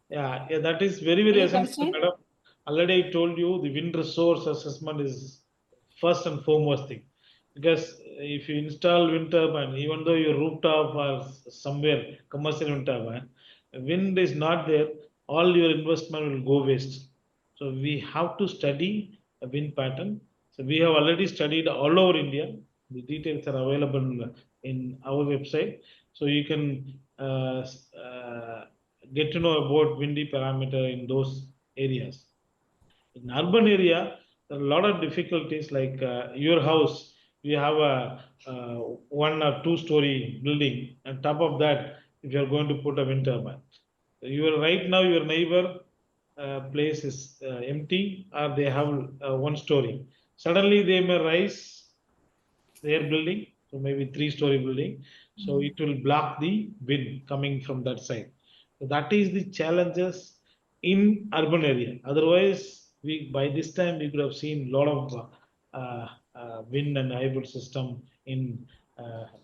yeah, that is very, very Any essential, constraint? madam. Already I told you the wind resource assessment is first and foremost thing. Because if you install wind turbine, even though your rooftop or somewhere commercial wind turbine, wind is not there, all your investment will go waste. So we have to study a wind pattern. So we have already studied all over India. The details are available in our website. So you can get to know about windy parameter in those areas. In urban area, there are a lot of difficulties like your house, you have a one or two story building, and top of that, if you are going to put a wind turbine. Your right now, your neighbor place is empty or they have one story. Suddenly they may rise their building, so maybe three-story building. So it will block the wind coming from that side. So that is the challenges in urban area. Otherwise, we by this time we could have seen a lot of wind and hybrid system in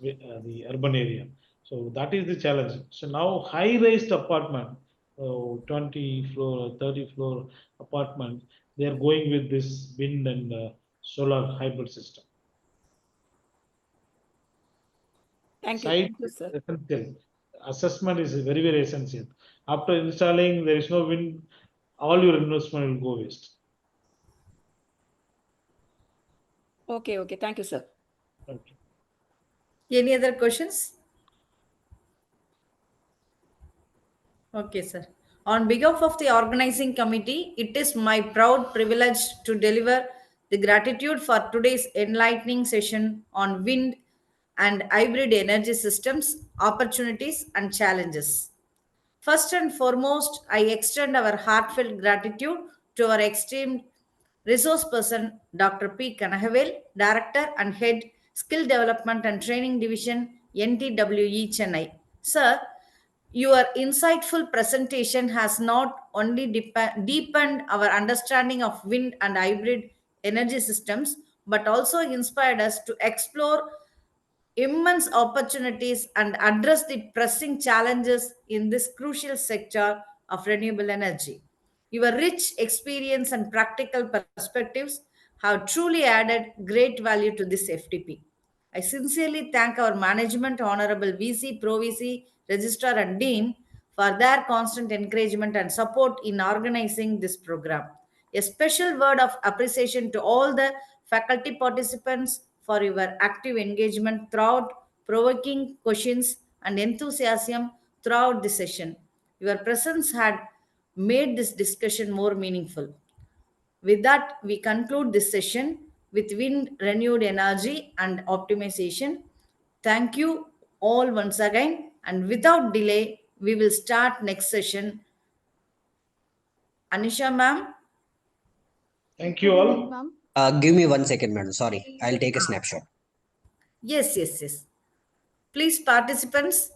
the urban area. So that is the challenge. So now high-rise apartment, 20 floor, 30 floor apartment, they are going with this wind and solar hybrid system. Thank you. Site Thank you, sir. essential. Assessment is very, very essential. After installing, there is no wind, all your investment will go waste. Okay, okay. Thank you, sir. Okay. Any other questions? Okay, sir. On behalf of the organizing committee, it is my proud privilege to deliver the gratitude for today's enlightening session on wind and hybrid energy systems, opportunities, and challenges. First and foremost, I extend our heartfelt gratitude to our esteemed resource person, Dr. P. Kanagavel, Director and Head, Skill Development and Training Division, NTWE Chennai. Sir, your insightful presentation has not only deepened our understanding of wind and hybrid energy systems, but also inspired us to explore immense opportunities and address the pressing challenges in this crucial sector of renewable energy. Your rich experience and practical perspectives have truly added great value to this FTP. I sincerely thank our management, Honorable VC, Pro VC, Registrar, and Dean for their constant encouragement and support in organizing this program. A special word of appreciation to all the faculty participants for your active engagement throughout, provoking questions, and enthusiasm throughout the session. Your presence had made this discussion more meaningful. With that, we conclude this session with wind, renewed energy, and optimization. Thank you all once again, and without delay, we will start next session. Anisha ma'am? Thank you Go ahead, all. ma'am. Give me 1 second, madam. Sorry, I'll take a snapshot. Yes. Please, participants,